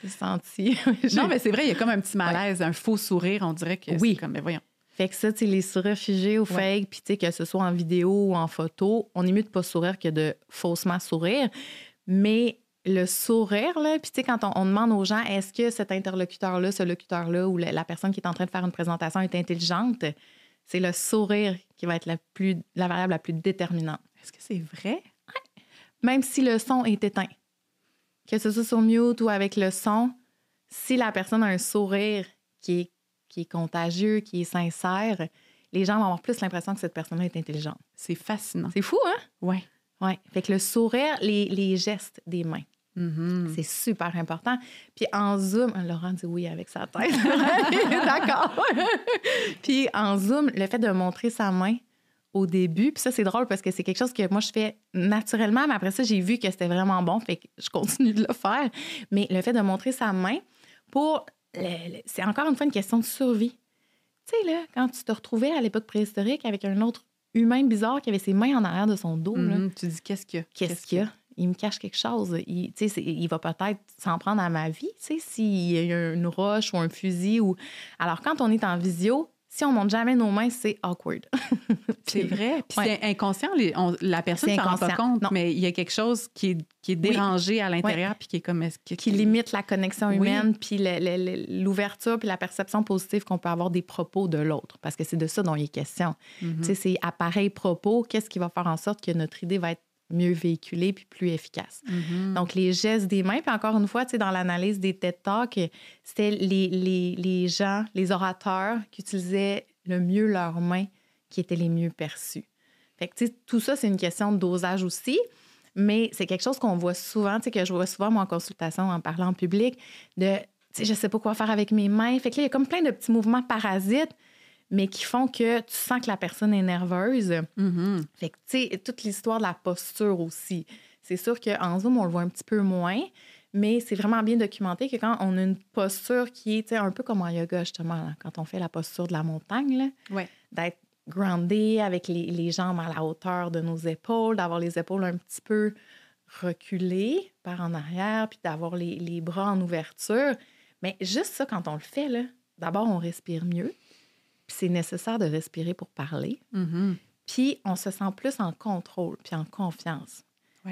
T'as senti. Non, mais c'est vrai, il y a comme un petit malaise, un faux sourire, on dirait que c'est comme, mais voyons. Fait que ça, tu sais, les sourires figés ou fake, puis tu sais, que ce soit en vidéo ou en photo, on est mieux de pas sourire que de faussement sourire. Mais le sourire, là, puis tu sais, quand on demande aux gens, est-ce que cet interlocuteur-là, ce locuteur-là ou la personne qui est en train de faire une présentation est intelligente, c'est le sourire qui va être la variable la plus déterminante. Est-ce que c'est vrai? Ouais. Même si le son est éteint, que ce soit sur mute ou avec le son, si la personne a un sourire qui est contagieux, qui est sincère, les gens vont avoir plus l'impression que cette personne-là est intelligente. C'est fascinant. C'est fou, hein? Oui. Oui. Fait que le sourire, les gestes des mains, c'est super important. Puis en Zoom, Laurent dit oui avec sa tête. D'accord. Puis en Zoom, le fait de montrer sa main au début, puis ça, c'est drôle parce que c'est quelque chose que moi, je fais naturellement, mais après ça, j'ai vu que c'était vraiment bon, fait que je continue de le faire. Mais le fait de montrer sa main c'est encore une fois une question de survie. Tu sais, là, quand tu te retrouvais à l'époque préhistorique avec un autre humain bizarre qui avait ses mains en arrière de son dos, là, tu dis, qu'est-ce qu'il y a? Qu'est-ce qu'il y a? Il me cache quelque chose. Il va peut-être s'en prendre à ma vie, s'il y a une roche ou un fusil. Alors, quand on est en visio, si on ne montre jamais nos mains, c'est awkward. C'est vrai. Puis c'est inconscient. La personne ne s'en rend pas compte, mais il y a quelque chose qui est dérangé à l'intérieur puis qui est comme... Qui limite la connexion humaine puis l'ouverture puis la perception positive qu'on peut avoir des propos de l'autre. Parce que c'est de ça dont il est question. C'est à pareil propos, qu'est-ce qui va faire en sorte que notre idée va être mieux véhiculée puis plus efficace. Donc, les gestes des mains, puis encore une fois, dans l'analyse des TED Talks, c'était les gens, les orateurs qui utilisaient le mieux leurs mains qui étaient les mieux perçus. Fait que, tout ça, c'est une question de dosage aussi, mais c'est quelque chose qu'on voit souvent, que je vois souvent, moi, en consultation, en parlant en public, de, je sais pas quoi faire avec mes mains. Fait que là, il y a comme plein de petits mouvements parasites, mais qui font que tu sens que la personne est nerveuse. Fait que, tu sais, toute l'histoire de la posture aussi. C'est sûr qu'en Zoom, on le voit un petit peu moins, mais c'est vraiment bien documenté que quand on a une posture qui est, un peu comme en yoga, justement, là, quand on fait la posture de la montagne, là, d'être groundé avec les jambes à la hauteur de nos épaules, d'avoir les épaules un petit peu reculées par en arrière, puis d'avoir les bras en ouverture. Mais juste ça, quand on le fait, là, d'abord, on respire mieux. Puis c'est nécessaire de respirer pour parler. Puis on se sent plus en contrôle puis en confiance.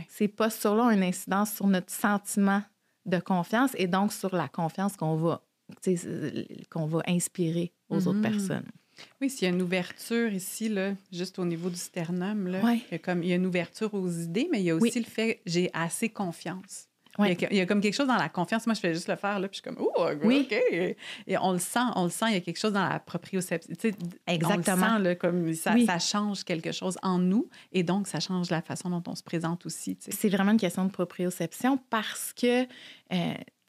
Ces postures-là ont une incidence sur notre sentiment de confiance et donc sur la confiance qu'on va inspirer aux autres personnes. Oui, s'il y a une ouverture ici, là, juste au niveau du sternum, là, il y a une ouverture aux idées, mais il y a aussi le fait que j'ai assez confiance. Il y a comme quelque chose dans la confiance. Moi, je fais juste le faire, là, puis je suis comme, OK. Et on le sent, il y a quelque chose dans la proprioception. Exactement. On le sent, là, comme ça change quelque chose en nous, et donc ça change la façon dont on se présente aussi. C'est vraiment une question de proprioception parce que,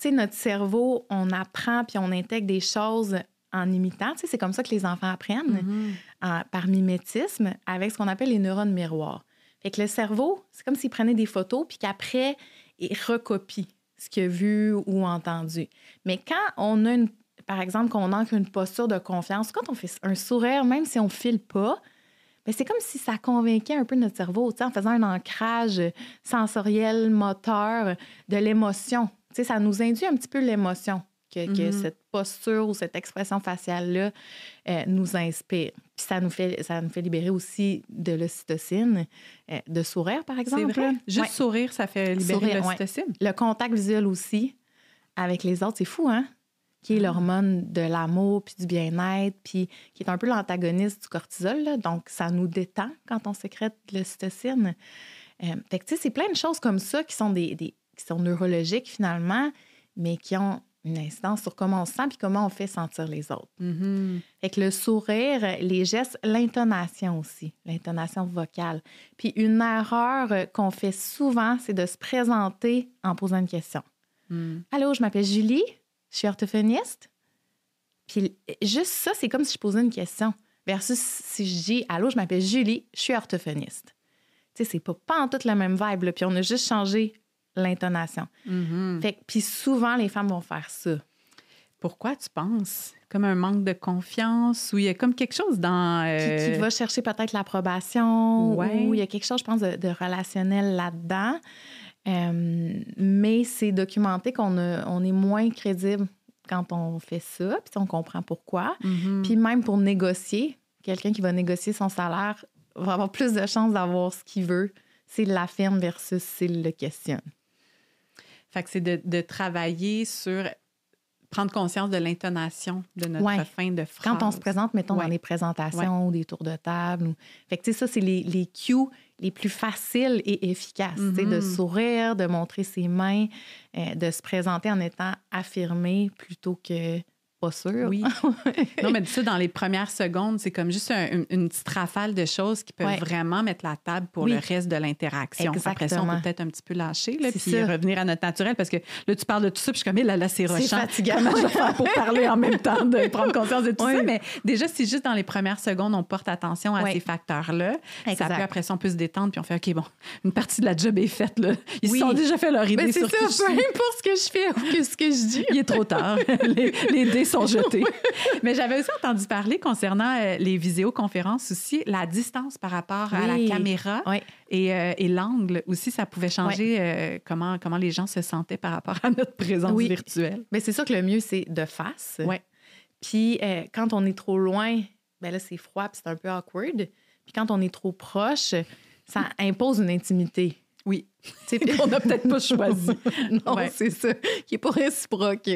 notre cerveau, on apprend puis on intègre des choses en imitant. C'est comme ça que les enfants apprennent, par mimétisme, avec ce qu'on appelle les neurones miroirs. Fait que le cerveau, c'est comme s'il prenait des photos puis qu'après, il recopie ce qu'il a vu ou entendu. Mais quand on a, par exemple, qu'on ancre une posture de confiance, quand on fait un sourire, même si on ne file pas, bien, c'est comme si ça convainquait un peu notre cerveau, en faisant un ancrage sensoriel, moteur, de l'émotion. Ça nous induit un petit peu l'émotion que cette posture ou cette expression faciale-là nous inspire. Puis ça nous fait libérer aussi de l'ocytocine, de sourire, par exemple. C'est vrai? Juste sourire, ça fait libérer l'ocytocine? Le contact visuel aussi avec les autres, c'est fou, hein? Qui est l'hormone de l'amour puis du bien-être, puis qui est un peu l'antagoniste du cortisol, là. Donc, ça nous détend quand on sécrète de l'ocytocine. Fait que, tu sais, c'est plein de choses comme ça qui sont qui sont neurologiques, finalement, mais qui ont une incidence sur comment on se sent puis comment on fait sentir les autres. Fait que le sourire, les gestes, l'intonation aussi, l'intonation vocale. Puis une erreur qu'on fait souvent, c'est de se présenter en posant une question. Allô, je m'appelle Julie, je suis orthophoniste. Puis juste ça, c'est comme si je posais une question. Versus si je dis allô, je m'appelle Julie, je suis orthophoniste. Tu sais, c'est pas en toute la même vibe, là, puis on a juste changé l'intonation. Fait que, puis souvent, les femmes vont faire ça. Pourquoi tu penses? Comme un manque de confiance ou il y a comme quelque chose dans... Qui va chercher peut-être l'approbation ou il y a quelque chose, je pense, de relationnel là-dedans. Mais c'est documenté qu'on est moins crédible quand on fait ça, puis on comprend pourquoi. Puis même pour négocier, quelqu'un qui va négocier son salaire va avoir plus de chances d'avoir ce qu'il veut s'il l'affirme versus s'il le questionne. Fait que c'est de travailler sur prendre conscience de l'intonation de notre fin de phrase. Quand on se présente, mettons, dans des présentations ou des tours de table. Fait que, tu sais, ça, c'est les cues les plus faciles et efficaces. Tu sais, de sourire, de montrer ses mains, de se présenter en étant affirmé plutôt que pas sûr. Oui. Non, mais ça, dans les premières secondes, c'est comme juste une petite rafale de choses qui peuvent vraiment mettre la table pour le reste de l'interaction. Exactement. Après ça, on peut peut-être un petit peu lâcher, là, puis revenir à notre naturel, parce que là, tu parles de tout ça, puis je suis comme, là, c'est rochant. C'est fatigant. Comment je vais faire pour parler en même temps, de prendre conscience de tout ça? Mais déjà, si juste dans les premières secondes, on porte attention à ces facteurs-là, ça peut, après ça, on peut se détendre, puis on fait, OK, bon, une partie de la job est faite, là. Ils se sont déjà fait leur idée sur qui je suis. Peu importe ce que je fais ou ce que je dis. Il est trop tard. Les dés sont jetés. Mais j'avais aussi entendu parler concernant les visioconférences aussi, la distance par rapport à la caméra et l'angle aussi, ça pouvait changer comment les gens se sentaient par rapport à notre présence virtuelle. Mais c'est sûr que le mieux, c'est de face. Puis quand on est trop loin, ben là, c'est froid puis c'est un peu awkward. Puis quand on est trop proche, ça impose une intimité. Oui. On n'a peut-être pas choisi. Non, c'est ça, qui n'est pas réciproque.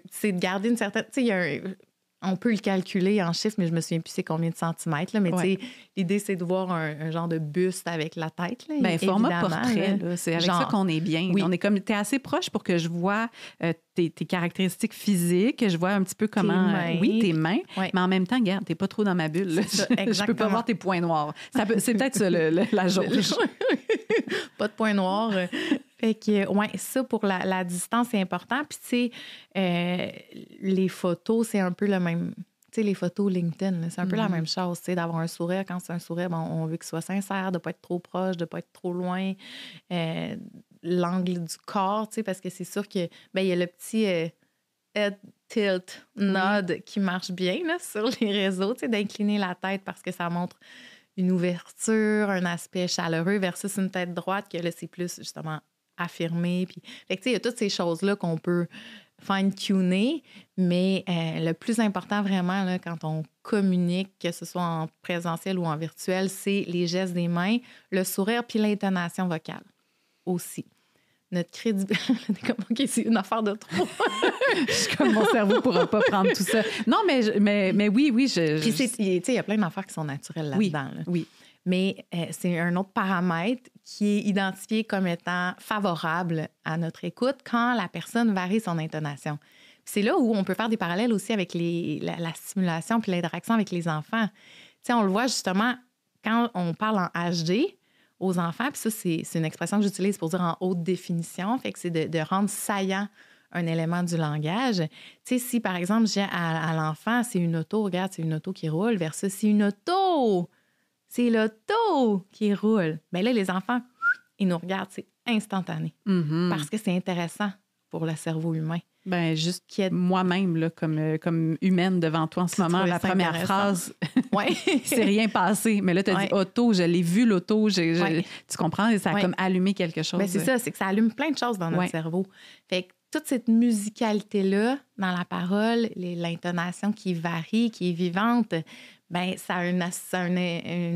C'est de garder une certaine... Tu sais, on peut le calculer en chiffres, mais je me souviens plus c'est combien de centimètres. Là, mais tu sais, l'idée, c'est de voir un genre de buste avec la tête. Là, bien, format portrait, là, c'est avec ça qu'on est bien. On est comme, t'es assez proche pour que je vois tes caractéristiques physiques, je vois un petit peu comment... tes mains, mais en même temps, regarde, t'es pas trop dans ma bulle. Là. Je peux pas voir tes points noirs. C'est peut-être ça, la jauge. Pas de points noirs. Fait que, ça, pour la distance, c'est important. Puis, tu sais, les photos, c'est un peu le même... Tu sais, les photos LinkedIn, là, c'est un peu la même chose, tu sais, d'avoir un sourire. Quand c'est un sourire, on veut qu'il soit sincère, de ne pas être trop proche, de ne pas être trop loin. L'angle du corps, tu sais, parce que c'est sûr que il y a le petit head tilt nod qui marche bien là, sur les réseaux, tu sais, d'incliner la tête parce que ça montre une ouverture, un aspect chaleureux versus une tête droite que là, c'est plus, justement, affirmé. Puis, fait que, tu sais, il y a toutes ces choses-là qu'on peut fine-tuner, mais le plus important vraiment, là, quand on communique, que ce soit en présentiel ou en virtuel, c'est les gestes des mains, le sourire puis l'intonation vocale aussi. Notre crédibilité... OK, c'est une affaire de trop. Je suis comme, mon cerveau ne pourra pas prendre tout ça. Non, mais oui. Puis, tu sais, il y a plein d'affaires qui sont naturelles là-dedans. Oui. Mais c'est un autre paramètre qui est identifié comme étant favorable à notre écoute quand la personne varie son intonation. Puis c'est là où on peut faire des parallèles aussi avec la stimulation puis l'interaction avec les enfants. Tu sais, on le voit justement quand on parle en HD aux enfants, puis ça, c'est une expression que j'utilise pour dire en haute définition, fait que c'est de rendre saillant un élément du langage. Tu sais, si, par exemple, j'ai à l'enfant, c'est une auto, regarde, c'est une auto qui roule, versus c'est une auto... C'est l'auto qui roule. Bien là, les enfants, ils nous regardent, c'est instantané. Parce que c'est intéressant pour le cerveau humain. Bien, juste moi-même, là, comme humaine devant toi en ce moment, la première phrase, c'est rien passé. Mais là, tu as dit auto, je l'ai vu, l'auto. Tu comprends? Ça a comme allumé quelque chose. Bien, c'est ça, c'est que ça allume plein de choses dans notre cerveau. Fait que toute cette musicalité-là dans la parole, l'intonation qui varie, qui est vivante, bien, ça a une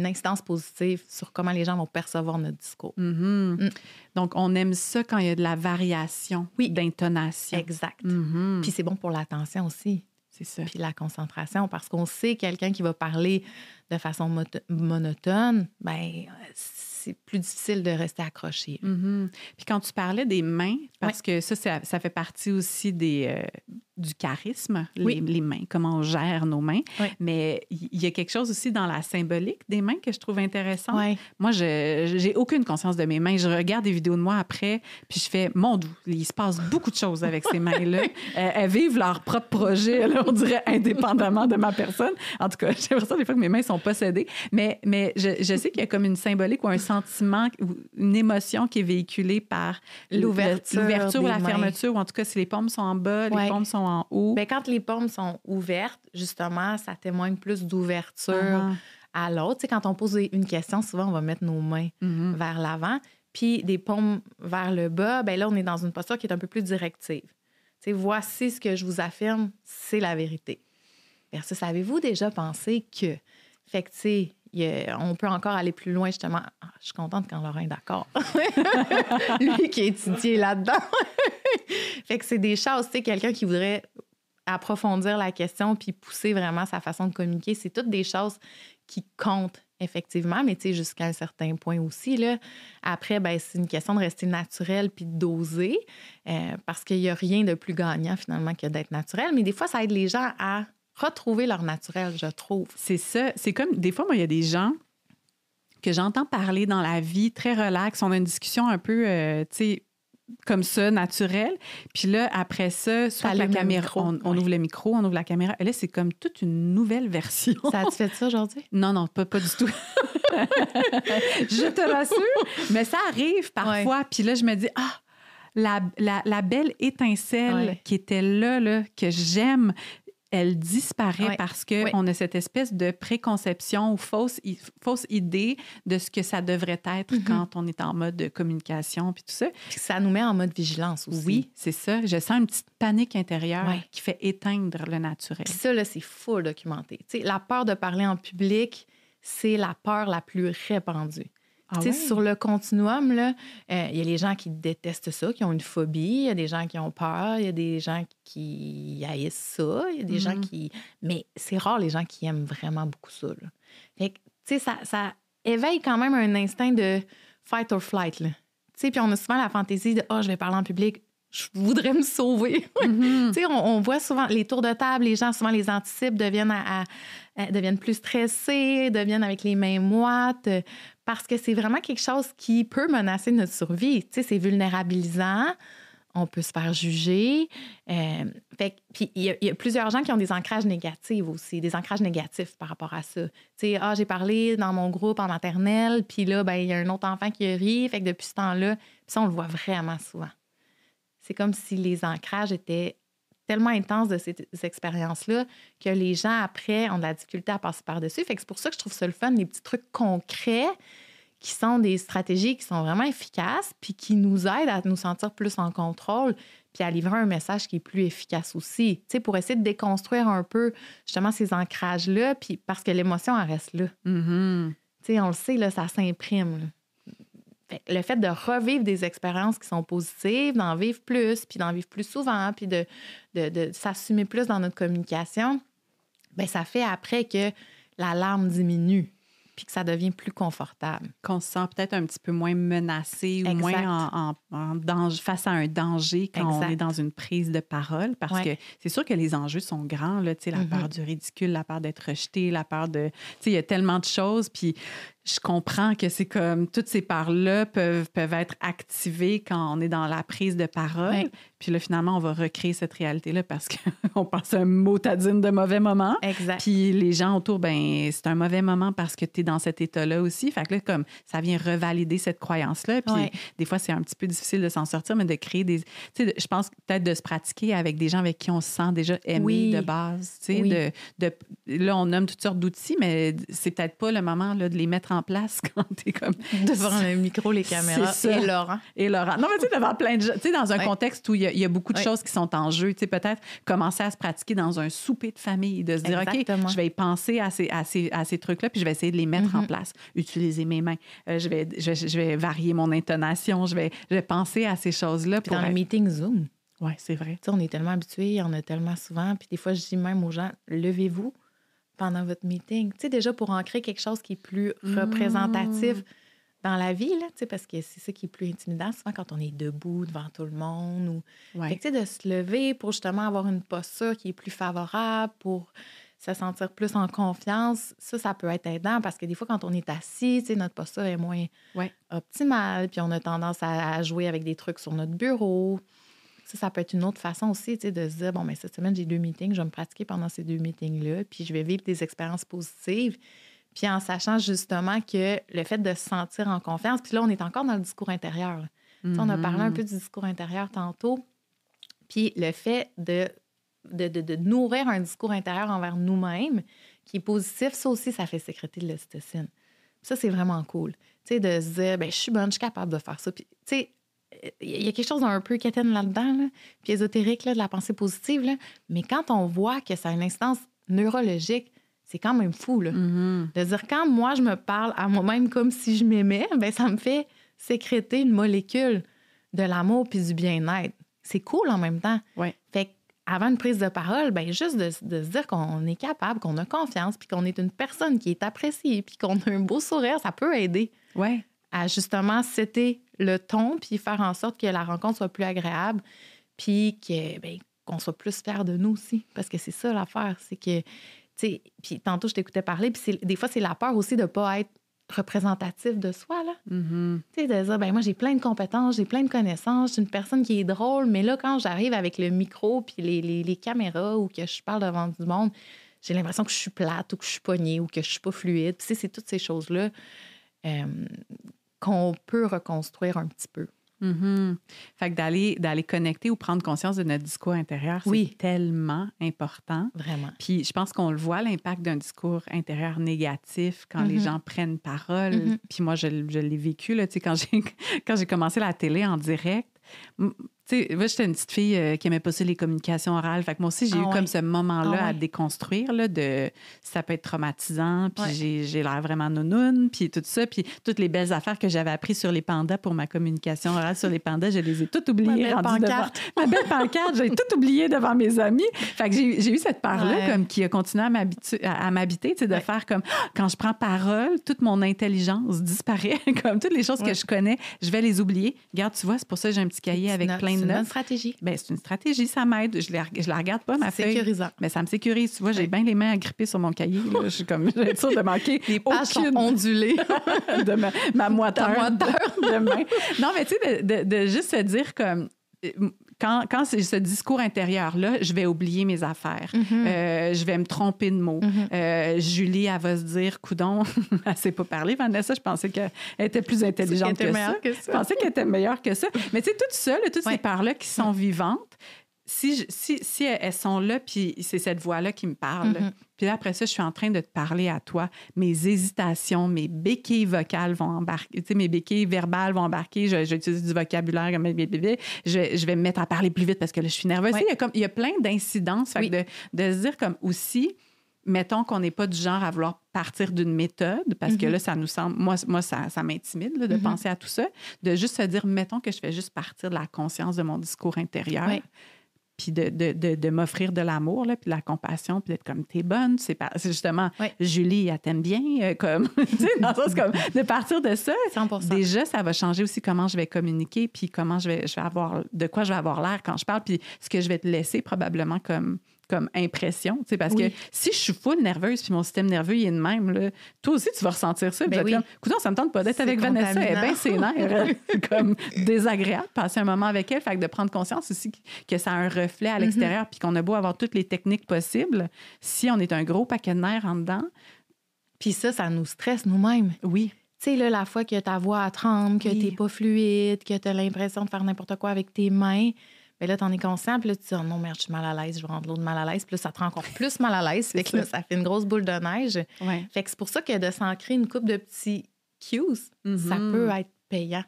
incidence positive sur comment les gens vont percevoir notre discours. Donc, on aime ça quand il y a de la variation d'intonation. Exact. Puis c'est bon pour l'attention aussi. C'est ça. Puis la concentration, parce qu'on sait quelqu'un qui va parler de façon monotone, ben c'est plus difficile de rester accroché. Mm-hmm. Puis quand tu parlais des mains, parce que ça fait partie aussi du charisme, les mains, comment on gère nos mains. Oui. Mais il y a quelque chose aussi dans la symbolique des mains que je trouve intéressant. Oui. Moi, j'ai aucune conscience de mes mains. Je regarde des vidéos de moi après, puis je fais, mon Dieu, il se passe beaucoup de choses avec ces mains-là. Elles vivent leur propre projet, là, on dirait, indépendamment de ma personne. En tout cas, j'ai l'impression des fois que mes mains sont possédées. Mais je sais qu'il y a comme une symbolique ou un sentiment, ou une émotion qui est véhiculée par l'ouverture ou la fermeture, ou en tout cas, si les paumes sont en bas, les paumes sont en haut. Bien, quand les paumes sont ouvertes, justement, ça témoigne plus d'ouverture à l'autre. Tu sais, quand on pose une question, souvent, on va mettre nos mains vers l'avant. Puis des paumes vers le bas, bien là, on est dans une posture qui est un peu plus directive. Tu sais, voici ce que je vous affirme, c'est la vérité. Versus, avez-vous déjà pensé que... Fait que, tu sais, on peut encore aller plus loin, justement. Je suis contente quand Laurent est d'accord. Lui qui a étudié là-dedans. Fait que c'est des choses, tu sais, quelqu'un qui voudrait approfondir la question puis pousser vraiment sa façon de communiquer, c'est toutes des choses qui comptent effectivement, mais tu sais, jusqu'à un certain point aussi, là. Après, ben c'est une question de rester naturel puis de doser, parce qu'il n'y a rien de plus gagnant, finalement, que d'être naturel. Mais des fois, ça aide les gens à retrouver leur naturel, je trouve. C'est ça. C'est comme, des fois, moi, il y a des gens que j'entends parler dans la vie, très relax. On a une discussion un peu, tu sais, comme ça, naturelle. Puis là, après ça, soit la caméra, on ouvre le micro, on ouvre la caméra. Et là, c'est comme toute une nouvelle version. Ça a-tu fait ça aujourd'hui? Non, pas du tout. Je te rassure. Mais ça arrive parfois. Puis là, je me dis, la belle étincelle qui était là, que j'aime, elle disparaît parce qu'on a cette espèce de préconception ou fausse idée de ce que ça devrait être quand on est en mode de communication puis tout ça. Puis ça nous met en mode vigilance aussi. Oui, c'est ça. Je sens une petite panique intérieure qui fait éteindre le naturel. Puis ça, là, c'est full documenté. Tu sais, la peur de parler en public, c'est la peur la plus répandue. Sur le continuum, il y a les gens qui détestent ça, qui ont une phobie, il y a des gens qui ont peur, il y a des gens qui haïssent ça, il y a des gens qui... Mais c'est rare les gens qui aiment vraiment beaucoup ça. Là. Fait que, tu sais, ça éveille quand même un instinct de fight or flight. Tu sais, puis on a souvent la fantaisie de « je vais parler en public, je voudrais me sauver. » Tu sais, on voit souvent les tours de table, les gens souvent les anticipent, deviennent plus stressés, deviennent avec les mains moites, parce que c'est vraiment quelque chose qui peut menacer notre survie. Tu sais, c'est vulnérabilisant, on peut se faire juger. Puis il y a plusieurs gens qui ont des ancrages négatifs aussi, des ancrages négatifs par rapport à ça. Tu sais, j'ai parlé dans mon groupe en maternelle, puis là, il y a un autre enfant qui rit, fait que depuis ce temps-là, puis ça, on le voit vraiment souvent. C'est comme si les ancrages étaient tellement intenses de ces expériences-là que les gens, après, ont de la difficulté à passer par-dessus. Fait que c'est pour ça que je trouve ça le fun, les petits trucs concrets qui sont des stratégies qui sont vraiment efficaces puis qui nous aident à nous sentir plus en contrôle puis à livrer un message qui est plus efficace aussi. Tu sais, pour essayer de déconstruire un peu, justement, ces ancrages-là, puis parce que l'émotion, elle reste là. Tu sais, on le sait, là, ça s'imprime, là. Le fait de revivre des expériences qui sont positives, d'en vivre plus, puis d'en vivre plus souvent, puis de s'assumer plus dans notre communication, bien, ça fait après que l'alarme diminue, puis que ça devient plus confortable. Qu'on se sent peut-être un petit peu moins menacé ou moins en danger, face à un danger quand on est dans une prise de parole, parce que c'est sûr que les enjeux sont grands, là, la peur du ridicule, la peur d'être rejeté, la peur de... Il y a tellement de choses, puis je comprends que c'est comme toutes ces peurs-là peuvent être activées quand on est dans la prise de parole. Puis là, finalement, on va recréer cette réalité-là parce qu'on passe un motadine de mauvais moment. Exact. Puis les gens autour, ben c'est un mauvais moment parce que tu es dans cet état-là aussi. Fait que là, comme ça vient revalider cette croyance-là. Puis des fois, c'est un petit peu difficile de s'en sortir, mais de créer des... Tu sais, je pense peut-être de se pratiquer avec des gens avec qui on se sent déjà aimé de base. Tu sais, là, on nomme toutes sortes d'outils, mais c'est peut-être pas le moment là, de les mettre en place quand t'es comme... Devant le micro, les caméras et Laurent. Non, mais tu sais, devant plein de gens. Tu sais, dans un contexte où il y a beaucoup de choses qui sont en jeu. Tu sais, peut-être commencer à se pratiquer dans un souper de famille, de se dire, OK, je vais y penser à ces trucs-là, puis je vais essayer de les mettre en place. Utiliser mes mains. Je vais varier mon intonation. Je vais penser à ces choses-là. Puis dans le meeting Zoom. Oui, c'est vrai. Tu sais, on est tellement habitués, il y en a tellement souvent. Puis des fois, je dis même aux gens, levez-vous pendant votre meeting. Tu sais, déjà pour ancrer quelque chose qui est plus représentatif dans la vie, là, tu sais, parce que c'est ça qui est plus intimidant, souvent quand on est debout devant tout le monde. Ouais. Fait que, tu sais, de se lever pour justement avoir une posture qui est plus favorable, pour se sentir plus en confiance, ça peut être aidant parce que des fois, quand on est assis, tu sais, notre posture est moins optimale, puis on a tendance à jouer avec des trucs sur notre bureau. Ça peut être une autre façon aussi, tu sais, de se dire, bon, mais cette semaine, j'ai 2 meetings, je vais me pratiquer pendant ces 2 meetings-là, puis je vais vivre des expériences positives. Puis en sachant justement que le fait de se sentir en confiance, puis là, on est encore dans le discours intérieur. Tu sais, on a parlé un peu du discours intérieur tantôt. Puis le fait de nourrir un discours intérieur envers nous-mêmes qui est positif, ça aussi, ça fait sécréter de l'ocytocine. Ça, c'est vraiment cool. Tu sais, de se dire, bien, je suis bonne, je suis capable de faire ça. Puis, tu sais, il y a quelque chose d'un peu quétaine là-dedans, là, puis ésotérique, là, de la pensée positive. Là. Mais quand on voit que ça a une instance neurologique, c'est quand même fou. Là. De dire, quand moi, je me parle à moi-même comme si je m'aimais, bien, ça me fait sécréter une molécule de l'amour puis du bien-être. C'est cool en même temps. Ouais. Fait qu'avant une prise de parole, bien, juste de se dire qu'on est capable, qu'on a confiance, puis qu'on est une personne qui est appréciée, puis qu'on a un beau sourire, ça peut aider à justement setter le ton, puis faire en sorte que la rencontre soit plus agréable, puis que, bien, qu'on soit plus fiers de nous aussi. Parce que c'est ça l'affaire, c'est que, tu sais, puis tantôt, je t'écoutais parler, puis des fois, c'est la peur aussi de ne pas être représentatif de soi, là. Tu sais, de dire, ben moi, j'ai plein de compétences, j'ai plein de connaissances, je suis une personne qui est drôle, mais là, quand j'arrive avec le micro puis les caméras ou que je parle devant du monde, j'ai l'impression que je suis plate ou que je suis pognée ou que je suis pas fluide. Puis, c'est toutes ces choses-là qu'on peut reconstruire un petit peu. Fait que d'aller connecter ou prendre conscience de notre discours intérieur, c'est tellement important. Vraiment. Puis je pense qu'on le voit, l'impact d'un discours intérieur négatif quand les gens prennent parole. Puis moi, je l'ai vécu, là, tu sais, quand j'ai commencé la télé en direct. Tu sais, moi, j'étais une petite fille qui aimait pas ça, les communications orales. Fait que moi aussi, j'ai eu comme ce moment-là à déconstruire, là, de ça peut être traumatisant, puis j'ai l'air vraiment nounoune, puis tout ça. Puis toutes les belles affaires que j'avais apprises sur les pandas pour ma communication orale sur les pandas, je les ai toutes oubliées. Ma belle pancarte, j'ai tout oublié devant mes amis. Fait que j'ai eu cette part-là comme qui a continué à m'habiter, tu sais, de faire comme, quand je prends parole, toute mon intelligence disparaît, comme toutes les choses que je connais, je vais les oublier. Regarde, tu vois, c'est pour ça que j'ai un petit cahier avec plein de notes. C'est une bonne stratégie. Bien, c'est une stratégie, ça m'aide. Je la regarde pas, ma feuille. C'est sécurisant. Mais ça me sécurise. Tu vois, j'ai bien les mains agrippées sur mon cahier. Là. Je suis comme, j'ai sûre de manquer. Les pages sont ondulées. de ma moiteur de main. Non, mais tu sais, de juste se dire comme... Quand c'est ce discours intérieur-là, je vais oublier mes affaires. Je vais me tromper de mots. Julie, elle va se dire, coudon, elle ne sait pas parler. Vanessa, je pensais qu'elle était plus intelligente que ça. Je pensais qu'elle était meilleure que ça. Mais tu sais, toutes seules, toutes ces parts-là qui sont vivantes, si elles sont là, puis c'est cette voix-là qui me parle, puis après ça, je suis en train de te parler à toi, mes hésitations, mes béquilles vocales vont embarquer, tu sais, mes béquilles verbales vont embarquer, j'utilise du vocabulaire, je vais me mettre à parler plus vite parce que là, je suis nerveuse. Tu sais, il y a plein d'incidences, fait que de se dire comme aussi, mettons qu'on n'est pas du genre à vouloir partir d'une méthode, parce que là, ça nous semble... Moi ça m'intimide là, de penser à tout ça, de juste se dire, mettons que je fais juste partir de la conscience de mon discours intérieur, puis de m'offrir de l'amour, là, puis de la compassion, puis d'être comme, t'es bonne, c'est justement, Julie, elle t'aime bien, comme, tu sais, dans le sens comme, de partir de ça, 100%. Déjà, ça va changer aussi comment je vais communiquer, puis comment je vais avoir, de quoi je vais avoir l'air quand je parle, puis ce que je vais te laisser probablement comme impression, tu sais, parce que si je suis full nerveuse puis mon système nerveux il est de même, là, toi aussi tu vas ressentir ça, puis comme, écoute, ça me tente pas d'être avec Vanessa, elle est bien sénère, comme désagréable, passer un moment avec elle, fait que de prendre conscience aussi que ça a un reflet à l'extérieur, puis qu'on a beau avoir toutes les techniques possibles, si on est un gros paquet de nerfs en dedans. Puis ça nous stresse nous-mêmes. Oui. Tu sais, là, la fois que ta voix tremble, que t'es pas fluide, que t'as l'impression de faire n'importe quoi avec tes mains, bien là, t'en es conscient, puis là, tu dis, oh non, merde, je suis mal à l'aise, je vais rendre l'autre mal à l'aise, puis là, ça te rend encore plus mal à l'aise, fait que là, ça fait une grosse boule de neige. Fait que c'est pour ça que de s'ancrer une couple de petits cues, ça peut être payant.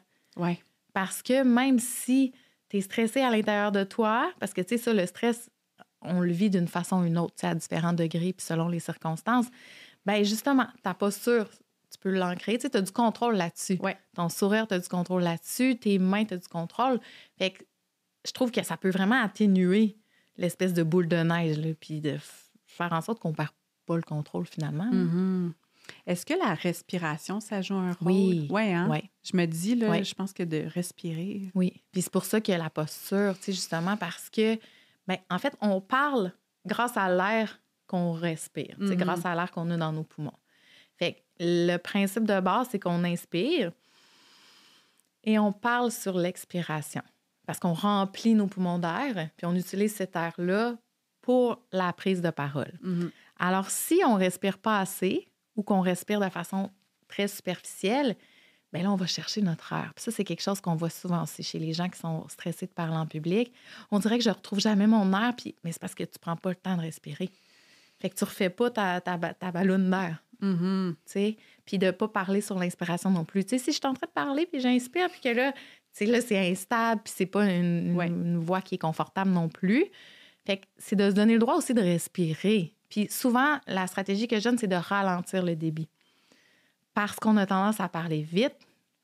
Parce que même si t'es stressé à l'intérieur de toi, parce que, tu sais, ça, le stress, on le vit d'une façon ou une autre, à différents degrés, puis selon les circonstances, bien, justement, ta posture, tu peux l'ancrer, tu sais, t'as du contrôle là-dessus. Ton sourire, t'as du contrôle là-dessus, tes mains, t'as du contrôle. Fait que je trouve que ça peut vraiment atténuer l'espèce de boule de neige, là, puis de faire en sorte qu'on ne perd pas le contrôle finalement. Mm-hmm. Est-ce que la respiration, ça joue un rôle? Oui. Oui, hein? Ouais. Je me dis, là, Ouais. je pense que de respirer... Oui. Puis c'est pour ça que la posture, tu sais, justement, parce que, en fait, on parle grâce à l'air qu'on respire, tu sais, grâce à l'air qu'on a dans nos poumons. Fait que le principe de base, c'est qu'on inspire et on parle sur l'expiration. Parce qu'on remplit nos poumons d'air, puis on utilise cet air-là pour la prise de parole. Mm-hmm. Alors, si on ne respire pas assez ou qu'on respire de façon très superficielle, bien là, on va chercher notre air. Puis ça, c'est quelque chose qu'on voit souvent aussi chez les gens qui sont stressés de parler en public. On dirait que je ne retrouve jamais mon air, mais c'est parce que tu ne prends pas le temps de respirer. Fait que tu ne refais pas ta ballonne d'air. Mm-hmm. Tu sais, puis de ne pas parler sur l'inspiration non plus. Tu sais, si je suis en train de parler, puis j'inspire, puis que là, tu sais, là, c'est instable, puis c'est pas une voix qui est confortable non plus. Fait que c'est de se donner le droit aussi de respirer. Puis souvent, la stratégie que je donne, c'est de ralentir le débit. Parce qu'on a tendance à parler vite,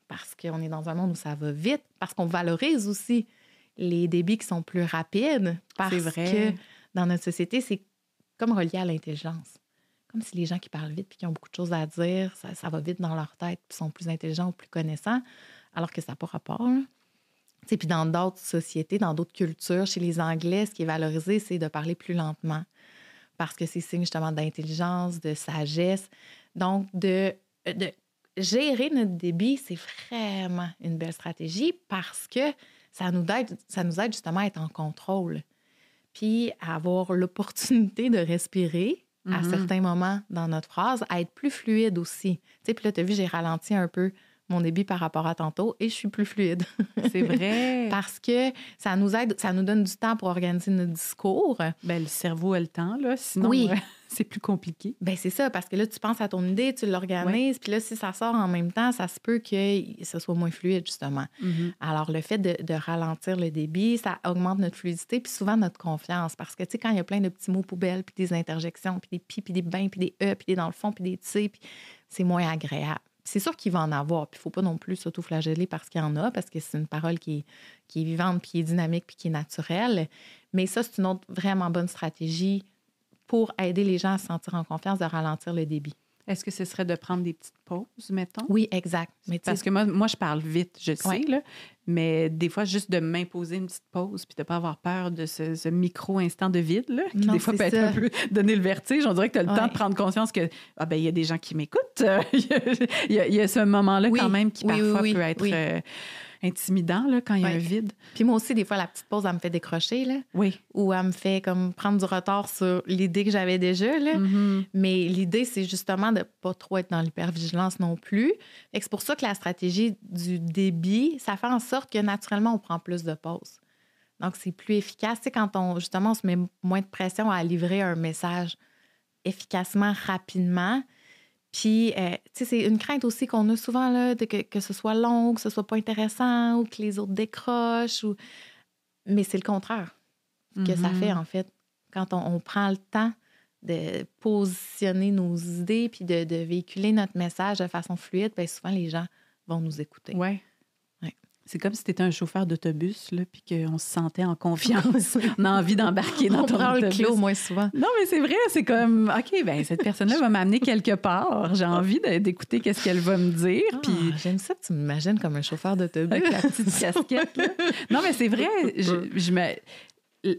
parce qu'on est dans un monde où ça va vite, parce qu'on valorise aussi les débits qui sont plus rapides, parce que dans notre société, c'est comme relié à l'intelligence. Comme si les gens qui parlent vite puis qui ont beaucoup de choses à dire, ça va vite dans leur tête puis sont plus intelligents ou plus connaissants, alors que ça n'a pas rapport. Puis dans d'autres sociétés, dans d'autres cultures, chez les Anglais, ce qui est valorisé, c'est de parler plus lentement parce que c'est signe justement d'intelligence, de sagesse. Donc, de gérer notre débit, c'est vraiment une belle stratégie parce que ça nous aide justement à être en contrôle puis à avoir l'opportunité de respirer à certains moments dans notre phrase, à être plus fluide aussi. Tu sais, puis là, tu as vu, j'ai ralenti un peu mon débit par rapport à tantôt et je suis plus fluide. C'est vrai. Parce que ça nous aide, ça nous donne du temps pour organiser notre discours. Bien, le cerveau a le temps, là. Sinon, c'est plus compliqué. Bien, c'est ça, parce que là, tu penses à ton idée, tu l'organises, puis là, si ça sort en même temps, ça se peut que ce soit moins fluide, justement. Mm-hmm. Alors, le fait de ralentir le débit, ça augmente notre fluidité, puis souvent notre confiance. Parce que, tu sais, quand il y a plein de petits mots poubelles, puis des interjections, puis des pis, puis des bains, puis des puis des dans le fond, puis des t's, puis c'est moins agréable. C'est sûr qu'il va en avoir, puis il ne faut pas non plus s'auto-flageller parce qu'il y en a, parce que c'est une parole qui est vivante, puis qui est dynamique, puis qui est naturelle. Mais ça, c'est une autre vraiment bonne stratégie pour aider les gens à se sentir en confiance, de ralentir le débit. Est-ce que ce serait de prendre des petites pauses, mettons? Oui, exact. Mais parce que moi, je parle vite, je sais, là, mais des fois, juste de m'imposer une petite pause puis de ne pas avoir peur de ce micro-instant de vide, là, qui des fois peut être un peu donner le vertige. On dirait que tu as le temps de prendre conscience que il y a des gens qui m'écoutent. Il y a ce moment-là quand même qui parfois peut être intimidant là, quand il y a un vide. Puis moi aussi, des fois, la petite pause, elle me fait décrocher, là. Oui. Ou elle me fait comme prendre du retard sur l'idée que j'avais déjà, là. Mm-hmm. Mais l'idée, c'est justement de ne pas trop être dans l'hypervigilance non plus. Et c'est pour ça que la stratégie du débit, ça fait en sorte que naturellement, on prend plus de pauses. Donc, c'est plus efficace. C'est quand on se met moins de pression à livrer un message efficacement, rapidement. Puis, tu sais, c'est une crainte aussi qu'on a souvent, là, que ce soit long, que ce soit pas intéressant, ou que les autres décrochent. Mais c'est le contraire que ça fait, en fait. Quand on prend le temps de positionner nos idées puis de véhiculer notre message de façon fluide, bien, souvent, les gens vont nous écouter. Oui. C'est comme si tu étais un chauffeur d'autobus, là, puis qu'on se sentait en confiance. On a envie d'embarquer dans ton autobus. On prend le clos moins souvent. Non, mais c'est vrai, c'est comme, OK, bien, cette personne-là va m'amener quelque part. J'ai envie d'écouter qu'est-ce qu'elle va me dire. Puis j'aime ça que tu m'imagines comme un chauffeur d'autobus. Avec la petite casquette. Là. Non, mais c'est vrai,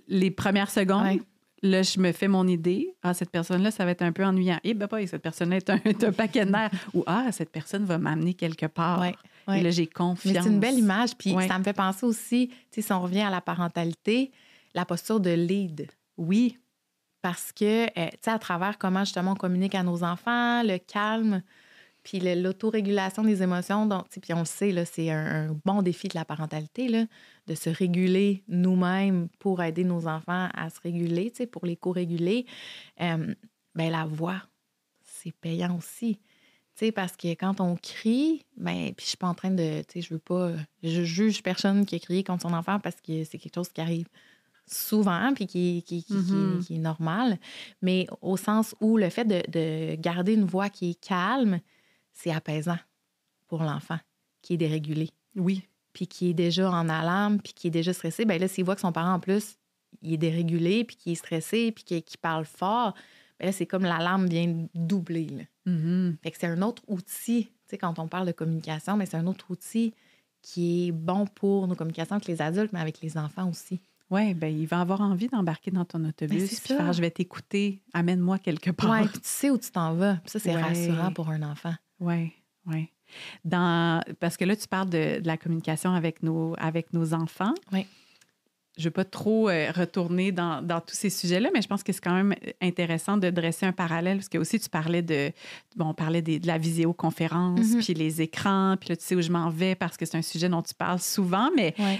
les premières secondes... Là, je me fais mon idée. Ah, cette personne-là, ça va être un peu ennuyant. Eh bien, cette personne-là est un paquet de nerfs. Ou, cette personne va m'amener quelque part. Et là, j'ai confiance. Mais c'est une belle image. Puis ça me fait penser aussi, tu sais, si on revient à la parentalité, la posture de lead. Oui. Parce que, tu sais, à travers comment, justement, on communique à nos enfants, le calme, puis l'autorégulation des émotions. Donc, puis on le sait, là, c'est un bon défi de la parentalité, là, de se réguler nous-mêmes pour aider nos enfants à se réguler, tu sais, pour les co-réguler. Bien, la voix, c'est payant aussi. Tu sais, parce que quand on crie, bien, puis je suis pas en train de, tu sais, je juge personne qui a crié contre son enfant parce que c'est quelque chose qui arrive souvent, puis qui est normal. Mais au sens où le fait de garder une voix qui est calme, c'est apaisant pour l'enfant qui est dérégulé. Oui. puis qui est déjà en alarme, puis qui est déjà stressé, bien là, s'il voit que son parent, en plus, il est dérégulé, puis qu'il est stressé, puis qu'il parle fort, bien là, c'est comme l'alarme vient doubler. Là. Fait que c'est un autre outil, tu sais, quand on parle de communication, mais c'est un autre outil qui est bon pour nos communications avec les adultes, mais avec les enfants aussi. Oui, bien, il va avoir envie d'embarquer dans ton autobus puis faire « je vais t'écouter, amène-moi quelque part ». Oui, puis tu sais où tu t'en vas. Puis ça, c'est rassurant pour un enfant. Oui, oui. Parce que là, tu parles de la communication avec nos enfants. Oui. Je ne veux pas trop retourner dans tous ces sujets-là, mais je pense que c'est quand même intéressant de dresser un parallèle, parce que aussi tu parlais de la visioconférence, puis les écrans, puis là, tu sais où je m'en vais, parce que c'est un sujet dont tu parles souvent,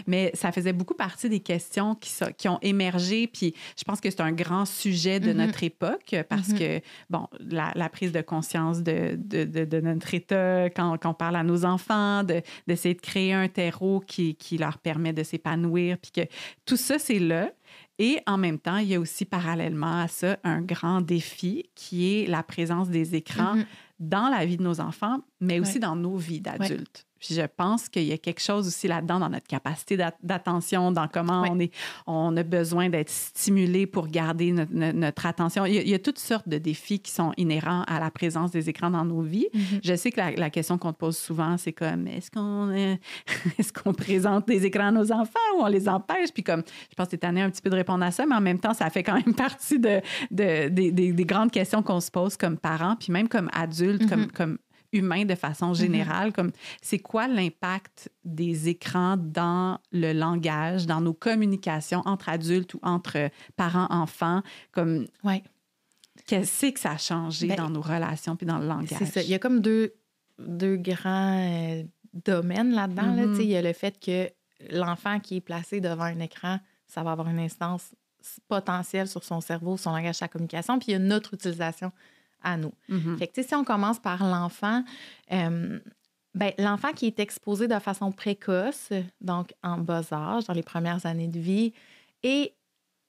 mais ça faisait beaucoup partie des questions qui ont émergé, puis je pense que c'est un grand sujet de notre époque, parce que, bon, la prise de conscience de notre état, quand on parle à nos enfants, d'essayer de créer un terreau qui leur permet de s'épanouir, puis que tout ça, c'est là. Et en même temps, il y a aussi parallèlement à ça un grand défi qui est la présence des écrans dans la vie de nos enfants, mais aussi dans nos vies d'adultes. Puis je pense qu'il y a quelque chose aussi là-dedans dans notre capacité d'attention, dans comment on a besoin d'être stimulé pour garder notre attention. Il y a toutes sortes de défis qui sont inhérents à la présence des écrans dans nos vies. Je sais que la question qu'on te pose souvent, c'est comme, est-ce qu'on présente des écrans à nos enfants ou on les empêche? Puis comme, je pense que tu es tanné un petit peu de répondre à ça, mais en même temps, ça fait quand même partie des grandes questions qu'on se pose comme parents, puis même comme adultes, comme humain de façon générale, comme c'est quoi l'impact des écrans dans le langage, dans nos communications entre adultes ou entre parents-enfants, comme qu'est-ce que ça a changé dans nos relations puis dans le langage? C'est ça. Il y a comme deux grands domaines là-dedans. Là. Il y a le fait que l'enfant qui est placé devant un écran, ça va avoir une instance potentielle sur son cerveau, son langage, sa communication, puis il y a notre utilisation à nous. Fait que, si on commence par l'enfant, l'enfant qui est exposé de façon précoce, donc en bas âge, dans les premières années de vie, et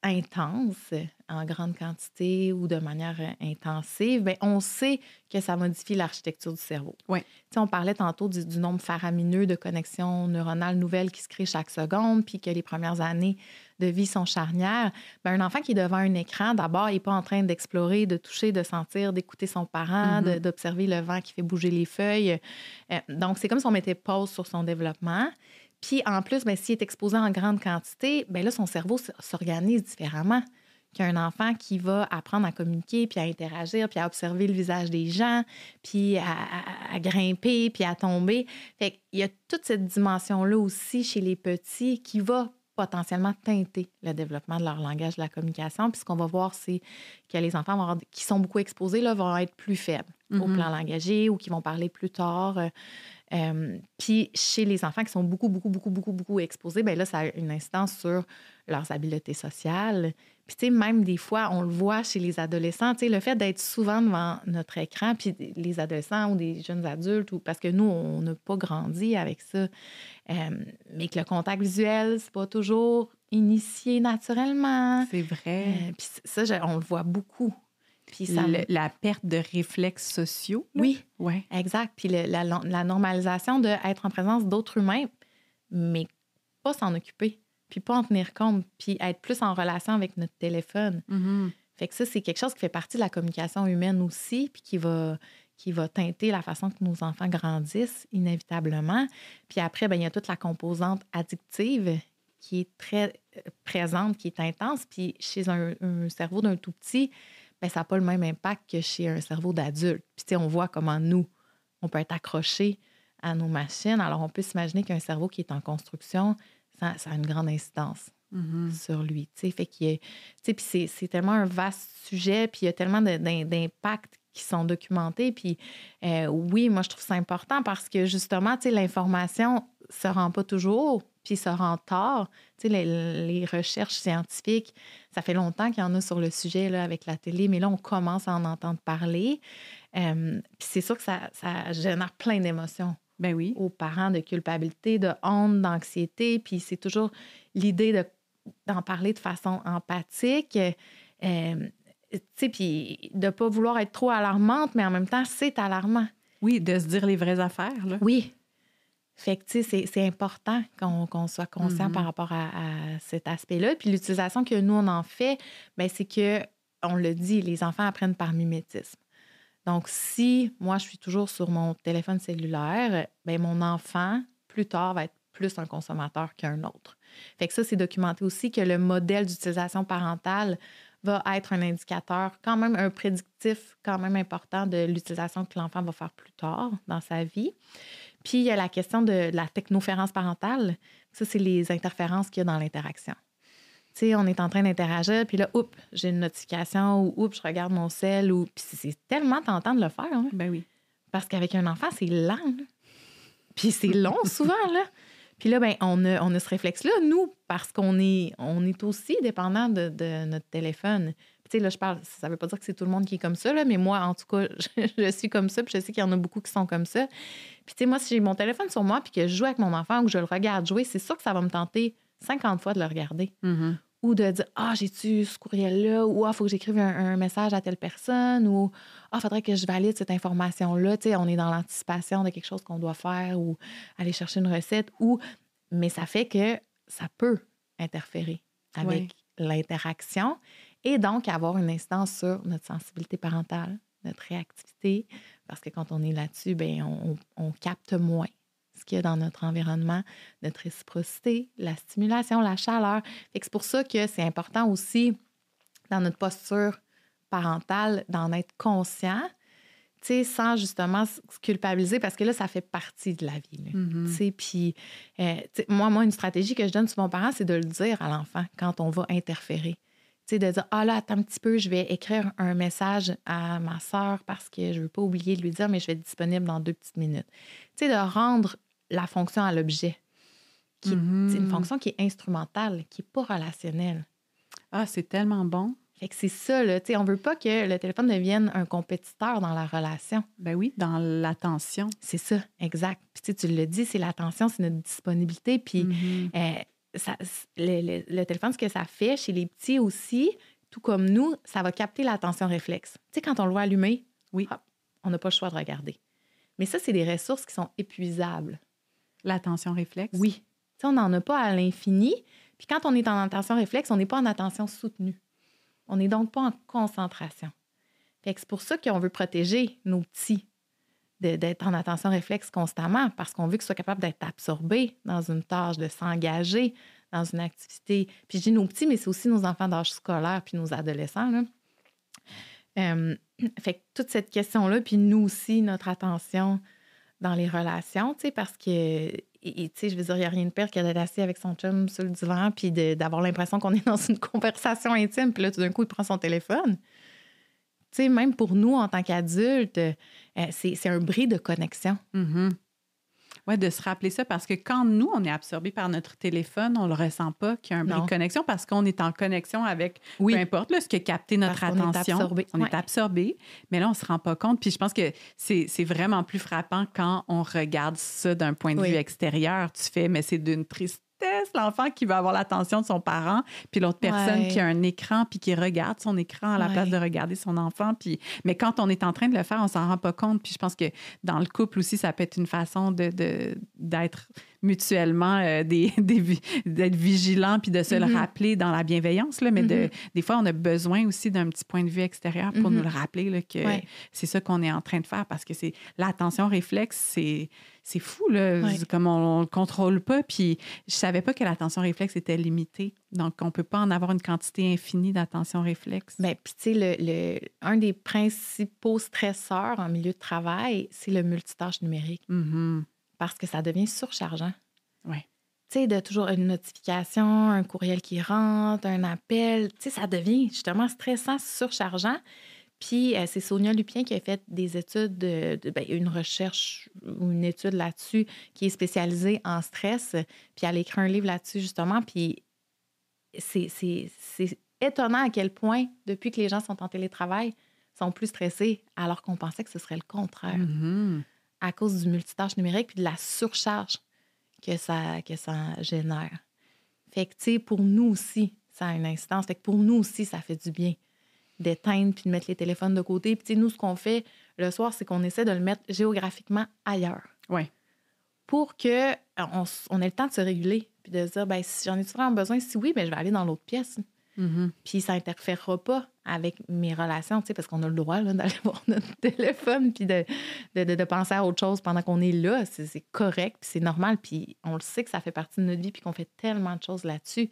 intense, en grande quantité ou de manière intensive, on sait que ça modifie l'architecture du cerveau. Oui. On parlait tantôt du nombre faramineux de connexions neuronales nouvelles qui se créent chaque seconde, puis que les premières années de vie sont charnières. Un enfant qui est devant un écran, d'abord, il n'est pas en train d'explorer, de toucher, de sentir, d'écouter son parent, d'observer le vent qui fait bouger les feuilles. Donc, c'est comme si on mettait pause sur son développement. Puis, en plus, s'il est exposé en grande quantité, là, son cerveau s'organise différemment qu'un enfant qui va apprendre à communiquer, puis à interagir, puis à observer le visage des gens, puis à grimper, puis à tomber. Fait qu'il y a toute cette dimension-là aussi chez les petits qui va potentiellement teinter le développement de leur langage, de la communication. Puis ce qu'on va voir, c'est que les enfants qui sont beaucoup exposés là, vont être plus faibles au plan langagier ou qui vont parler plus tard. Puis chez les enfants qui sont beaucoup exposés, là, ça a une incidence sur leurs habiletés sociales. Puis tu sais, même des fois, on le voit chez les adolescents, tu sais, le fait d'être souvent devant notre écran, puis les adolescents ou des jeunes adultes, parce que nous, on n'a pas grandi avec ça, mais que le contact visuel, c'est pas toujours initié naturellement. C'est vrai. Puis ça, on le voit beaucoup. Puis la perte de réflexes sociaux. Là. Oui, ouais. Exact. Puis la normalisation d'être en présence d'autres humains, mais pas s'en occuper, puis pas en tenir compte, puis être plus en relation avec notre téléphone. Fait que ça, c'est quelque chose qui fait partie de la communication humaine aussi, puis qui va teinter la façon que nos enfants grandissent inévitablement. Puis après, il y a toute la composante addictive qui est très présente, qui est intense. Puis chez un cerveau d'un tout petit, ça n'a pas le même impact que chez un cerveau d'adulte. Puis, on voit comment nous, on peut être accrochés à nos machines. Alors, on peut s'imaginer qu'un cerveau qui est en construction, ça a une grande incidence sur lui. Fait puis c'est tellement un vaste sujet, puis il y a tellement d'impacts qui sont documentés. Puis, oui, moi, je trouve ça important parce que, justement, l'information ne se rend pas toujours, puis se rend tard. Les recherches scientifiques, ça fait longtemps qu'il y en a sur le sujet là, avec la télé, mais là, on commence à en entendre parler. Puis c'est sûr que ça génère plein d'émotions. Ben oui. Aux parents, de culpabilité, de honte, d'anxiété. Puis c'est toujours l'idée d'en parler de façon empathique. Puis de ne pas vouloir être trop alarmante, mais en même temps, c'est alarmant. Oui, de se dire les vraies affaires. Là. Oui. Fait que, tu sais, c'est important qu'on soit conscient par rapport à cet aspect-là. Puis l'utilisation que nous, on en fait, bien, c'est que, on le dit, les enfants apprennent par mimétisme. Donc, si moi, je suis toujours sur mon téléphone cellulaire, bien, mon enfant, plus tard, va être plus un consommateur qu'un autre. Fait que ça, c'est documenté aussi que le modèle d'utilisation parentale va être un indicateur, quand même un prédictif quand même important de l'utilisation que l'enfant va faire plus tard dans sa vie. Puis, il y a la question de la technoférence parentale. Ça, c'est les interférences qu'il y a dans l'interaction. Tu sais, on est en train d'interagir, puis là, oups, j'ai une notification, ou oups, je regarde mon cell, ou... Puis c'est tellement tentant de le faire, hein? Ben oui. Parce qu'avec un enfant, c'est lent, là. Puis c'est long, souvent, là. Puis là, ben, on a ce réflexe-là, nous, parce qu'on est aussi dépendant de notre téléphone. Puis, tu sais, là, je parle, ça veut pas dire que c'est tout le monde qui est comme ça, là, mais moi, en tout cas, je suis comme ça, puis je sais qu'il y en a beaucoup qui sont comme ça. Puis, tu sais, moi, si j'ai mon téléphone sur moi, puis que je joue avec mon enfant ou que je le regarde jouer, c'est sûr que ça va me tenter 50 fois de le regarder. Mm-hmm. Ou de dire, j'ai-tu ce courriel-là? Ou, faut que j'écrive un message à telle personne? Ou, faudrait que je valide cette information-là. Tu sais, on est dans l'anticipation de quelque chose qu'on doit faire ou aller chercher une recette. Mais ça fait que ça peut interférer avec l'interaction et donc avoir une incidence sur notre sensibilité parentale, notre réactivité. Parce que quand on est là-dessus, bien, on capte moins ce qu'il y a dans notre environnement, notre réciprocité, la stimulation, la chaleur. Fait que c'est pour ça que c'est important aussi, dans notre posture parentale, d'en être conscient, tu sais, sans justement se culpabiliser, parce que là, ça fait partie de la vie. Tu sais, puis, moi, une stratégie que je donne sur mon parent, c'est de le dire à l'enfant quand on va interférer. Tu sais, de dire, là, attends un petit peu, je vais écrire un message à ma sœur parce que je ne veux pas oublier de lui dire, mais je vais être disponible dans 2 petites minutes. Tu sais, de rendre la fonction à l'objet, qui est une fonction qui est instrumentale, qui n'est pas relationnelle. Ah, c'est tellement bon. Fait que c'est ça, là. Tu sais, on ne veut pas que le téléphone devienne un compétiteur dans la relation. Ben oui, dans l'attention. C'est ça, exact. Puis tu le dis, c'est l'attention, c'est notre disponibilité. Puis le téléphone, ce que ça fait chez les petits aussi, tout comme nous, ça va capter l'attention réflexe. Tu sais, quand on le voit allumer, hop, on n'a pas le choix de regarder. Mais ça, c'est des ressources qui sont épuisables. L'attention réflexe? Oui. Tu sais, on n'en a pas à l'infini. Puis quand on est en attention réflexe, on n'est pas en attention soutenue. On n'est donc pas en concentration. Fait que c'est pour ça qu'on veut protéger nos petits d'être en attention réflexe constamment, parce qu'on veut qu'ils soient capables d'être absorbés dans une tâche, de s'engager dans une activité. Puis je dis nos petits, mais c'est aussi nos enfants d'âge scolaire puis nos adolescents, là. Fait que toute cette question-là, puis nous aussi, notre attention dans les relations, tu sais, parce que, tu sais, je veux dire, il n'y a rien de pire que d'être assis avec son chum sur le divan puis d'avoir l'impression qu'on est dans une conversation intime, puis là, tout d'un coup, il prend son téléphone. Tu sais, même pour nous, en tant qu'adultes, c'est un bris de connexion. Mm-hmm. Oui, de se rappeler ça, parce que quand nous, on est absorbé par notre téléphone, on ne le ressent pas qu'il y a un bris de connexion, parce qu'on est en connexion avec peu importe là, ce qui a capté notre attention. On est absorbé, mais là, on ne se rend pas compte. Puis je pense que c'est vraiment plus frappant quand on regarde ça d'un point de vue extérieur. Tu fais, mais c'est d'une tristesse, l'enfant qui va avoir l'attention de son parent, puis l'autre personne qui a un écran, puis qui regarde son écran à la place de regarder son enfant. Puis... Mais quand on est en train de le faire, on s'en rend pas compte. Puis je pense que dans le couple aussi, ça peut être une façon d'être mutuellement, d'être vigilant, puis de se le rappeler dans la bienveillance. Là, mais des fois, on a besoin aussi d'un petit point de vue extérieur pour nous le rappeler là, que c'est ça qu'on est en train de faire, parce que c'est l'attention réflexe, c'est fou, là, comme on ne le contrôle pas. Puis je ne savais pas que l'attention réflexe était limitée. Donc, on ne peut pas en avoir une quantité infinie d'attention réflexe. Bien, puis tu sais, un des principaux stresseurs en milieu de travail, c'est le multitâche numérique. Mm-hmm. Parce que ça devient surchargeant. Oui. Tu sais, de toujours une notification, un courriel qui rentre, un appel, tu sais, ça devient justement stressant, surchargeant. Puis, c'est Sonia Lupien qui a fait des études, une recherche ou une étude là-dessus qui est spécialisée en stress. Puis, elle a écrit un livre là-dessus, justement. Puis, c'est étonnant à quel point, depuis que les gens sont en télétravail, sont plus stressés, alors qu'on pensait que ce serait le contraire. Mm-hmm. À cause du multitâche numérique puis de la surcharge que ça génère. Fait que, tu sais, pour nous aussi, ça a une incidence. Fait que pour nous aussi, ça fait du bien d'éteindre puis de mettre les téléphones de côté. Puis, tu sais, nous, ce qu'on fait le soir, c'est qu'on essaie de le mettre géographiquement ailleurs. Oui. pour qu'on ait le temps de se réguler puis de se dire, ben si j'en ai vraiment besoin, si oui, ben je vais aller dans l'autre pièce. Puis ça n'interférera pas avec mes relations, tu sais, parce qu'on a le droit là, d'aller voir notre téléphone puis de penser à autre chose pendant qu'on est là. C'est correct, puis c'est normal, puis on le sait que ça fait partie de notre vie puis qu'on fait tellement de choses là-dessus.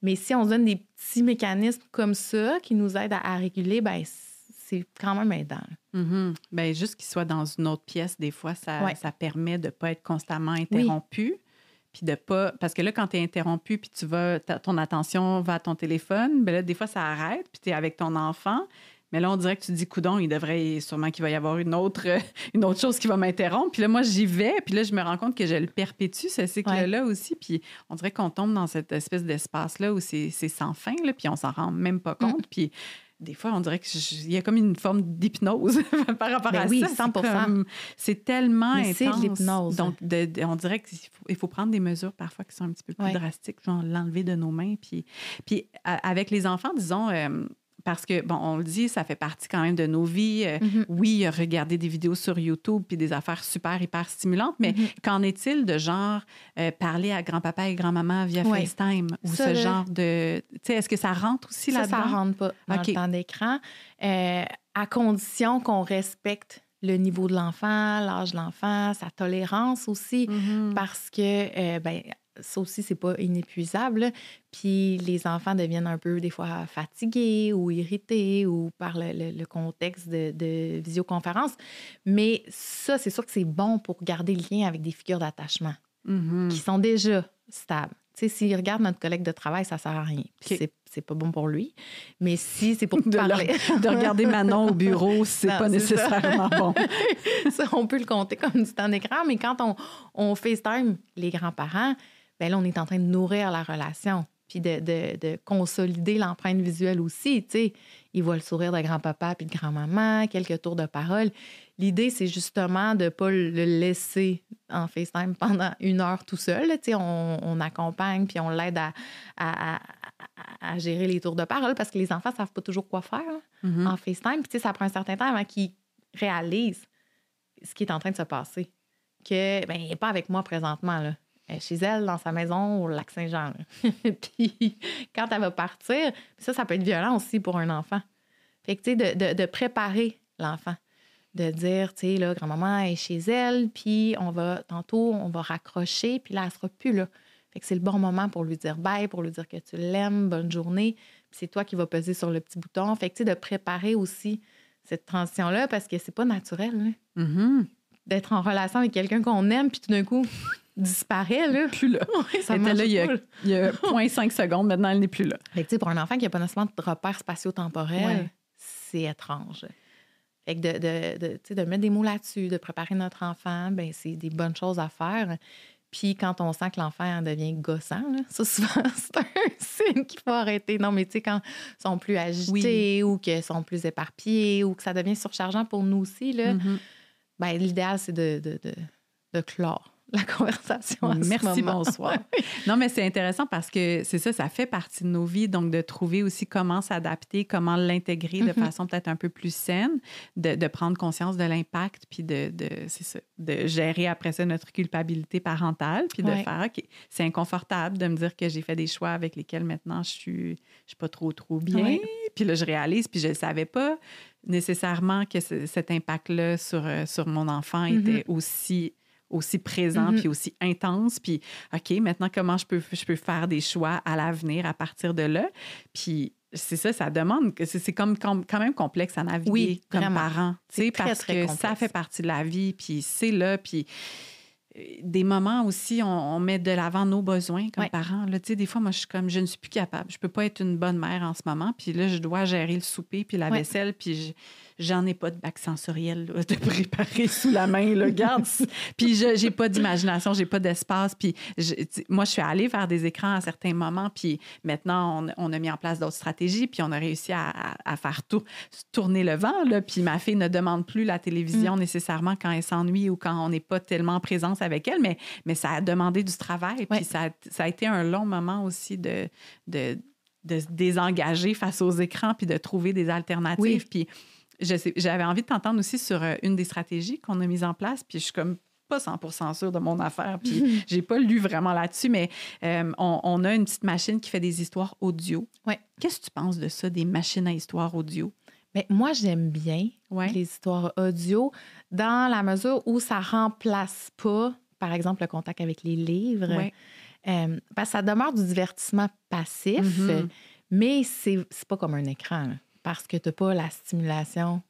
Mais si on se donne des petits mécanismes comme ça qui nous aident à réguler, ben c'est quand même aidant. Bien, juste qu'il soit dans une autre pièce, des fois, ça permet de ne pas être constamment interrompu. Puis de pas... Parce que là, quand tu es interrompu, puis ton attention va à ton téléphone, bien là, des fois, ça arrête, puis tu es avec ton enfant. Mais là, on dirait que tu te dis, coudonc, sûrement qu'il va y avoir une autre chose qui va m'interrompre. Puis là, moi, j'y vais, puis là, je me rends compte que je le perpétue, ce cycle-là aussi. Puis on dirait qu'on tombe dans cette espèce d'espace-là où c'est sans fin, là, puis on s'en rend même pas compte. Puis des fois, on dirait qu'il y a comme une forme d'hypnose par rapport à oui, ça. 100%. C'est tellement intense. C'est de l'hypnose. Donc, on dirait qu'il faut prendre des mesures parfois qui sont un petit peu plus drastiques, genre l'enlever de nos mains. Puis avec les enfants, disons... parce que, bon, on le dit, ça fait partie quand même de nos vies. Oui, regarder des vidéos sur YouTube puis des affaires super, hyper stimulantes, mais qu'en est-il de genre parler à grand-papa et grand-maman via FaceTime ou ça, genre de... Tu sais, est-ce que ça rentre aussi là-dedans? Ça rentre pas dans le temps d'écran, à condition qu'on respecte le niveau de l'enfant, l'âge de l'enfant, sa tolérance aussi, parce que, ça aussi, c'est pas inépuisable. Puis les enfants deviennent un peu, des fois, fatigués ou irrités ou par le contexte de visioconférence. Mais ça, c'est sûr que c'est bon pour garder le lien avec des figures d'attachement qui sont déjà stables. Tu sais, s'il regarde notre collègue de travail, ça sert à rien. C'est pas bon pour lui. Mais si c'est pour parler... de regarder Manon au bureau, c'est pas nécessairement bon. Ça, on peut le compter comme du temps d'écran, mais quand on FaceTime les grands-parents, bien là, on est en train de nourrir la relation puis de consolider l'empreinte visuelle aussi, tu sais. Il voit le sourire de grand-papa puis de grand-maman, quelques tours de parole. L'idée, c'est justement de ne pas le laisser en FaceTime pendant 1 heure tout seul. Tu sais, on accompagne puis on l'aide à gérer les tours de parole parce que les enfants ne savent pas toujours quoi faire en FaceTime. Puis tu sais, ça prend un certain temps avant qu'ils réalisent ce qui est en train de se passer. Que, bien, il n'est pas avec moi présentement, là. Chez elle, dans sa maison, au Lac-Saint-Jean. Puis quand elle va partir, ça peut être violent aussi pour un enfant. Fait que, tu sais, de préparer l'enfant. De dire, tu sais, là, grand-maman est chez elle, puis tantôt, on va raccrocher, puis là, elle sera plus là. Fait que c'est le bon moment pour lui dire bye, pour lui dire que tu l'aimes, bonne journée. Puis c'est toi qui vas peser sur le petit bouton. Fait que, tu sais, de préparer aussi cette transition-là, parce que c'est pas naturel, là. D'être en relation avec quelqu'un qu'on aime, puis tout d'un coup... disparaît, là. Plus là. Ça était là il y a 0.5 secondes. Maintenant, elle n'est plus là. Fait que, tu sais, pour un enfant qui n'a pas nécessairement de repères spatio-temporels, c'est étrange. Fait que de mettre des mots là-dessus, de préparer notre enfant, ben c'est des bonnes choses à faire. Puis quand on sent que l'enfant devient gossant, là, ça, souvent, c'est un signe qu'il faut arrêter. Non, mais tu sais, quand ils sont plus agités ou qu'ils sont plus éparpillés ou que ça devient surchargeant pour nous aussi, là, ben, l'idéal, c'est de clore la conversation. Merci, bonsoir. Non, mais c'est intéressant parce que c'est ça, ça fait partie de nos vies, donc de trouver aussi comment s'adapter, comment l'intégrer de façon peut-être un peu plus saine, de prendre conscience de l'impact, puis c'est ça, de gérer après ça notre culpabilité parentale, puis de faire, OK, c'est inconfortable de me dire que j'ai fait des choix avec lesquels maintenant je suis pas trop bien, puis là, je réalise, puis je ne savais pas nécessairement que cet impact-là sur mon enfant était aussi présent puis aussi intense. Puis, OK, maintenant, comment je peux faire des choix à l'avenir à partir de là? Puis, c'est ça demande que c'est comme quand même complexe à naviguer comme vraiment. Parent. C'est parce très que complexe. Ça fait partie de la vie, puis c'est là, puis des moments aussi, on met de l'avant nos besoins comme parents. Là, des fois, moi, je suis comme, je ne suis plus capable. Je peux pas être une bonne mère en ce moment. Puis là, je dois gérer le souper puis la vaisselle. Puis j'en ai pas de bac sensoriel là, de préparer sous la main. Là, garde. Puis j'ai pas d'imagination, j'ai pas d'espace. Puis moi, je suis allée vers des écrans à certains moments. Puis maintenant, on a mis en place d'autres stratégies. Puis on a réussi à faire tourner le vent. Là, puis ma fille ne demande plus la télévision nécessairement quand elle s'ennuie ou quand on n'est pas tellement en présence avec elle, mais ça a demandé du travail. Puis ça a été un long moment aussi de se désengager face aux écrans puis de trouver des alternatives. Puis j'avais envie de t'entendre aussi sur une des stratégies qu'on a mises en place. Puis je suis comme pas 100% sûre de mon affaire, puis j'ai pas lu vraiment là-dessus, mais on a une petite machine qui fait des histoires audio. Ouais. Qu'est-ce que tu penses de ça, des machines à histoires audio? Bien, moi, j'aime bien les histoires audio dans la mesure où ça remplace pas, par exemple, le contact avec les livres. Ouais. Parce que ça demeure du divertissement passif, mais c'est pas comme un écran, là, parce que tu n'as pas la stimulation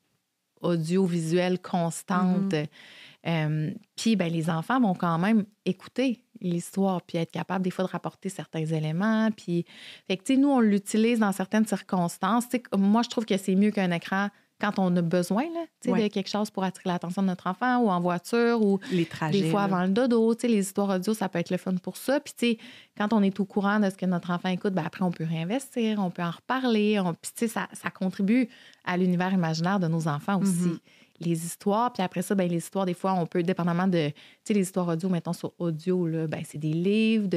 audiovisuelle constante. Puis, ben, les enfants vont quand même écouter l'histoire puis être capables des fois de rapporter certains éléments. Puis, fait que, tu sais, nous, on l'utilise dans certaines circonstances. Tu sais, moi, je trouve que c'est mieux qu'un écran quand on a besoin là, de quelque chose pour attirer l'attention de notre enfant ou en voiture ou les trajets, des fois avant le dodo. Les histoires audio, ça peut être le fun pour ça. Puis, tu sais, quand on est au courant de ce que notre enfant écoute, ben, après, on peut réinvestir, on peut en reparler. Puis, tu sais, ça contribue à l'univers imaginaire de nos enfants aussi. Les histoires, puis après ça, ben les histoires, des fois, on peut, dépendamment de, tu sais, les histoires audio, mettons sur audio, là, ben c'est des livres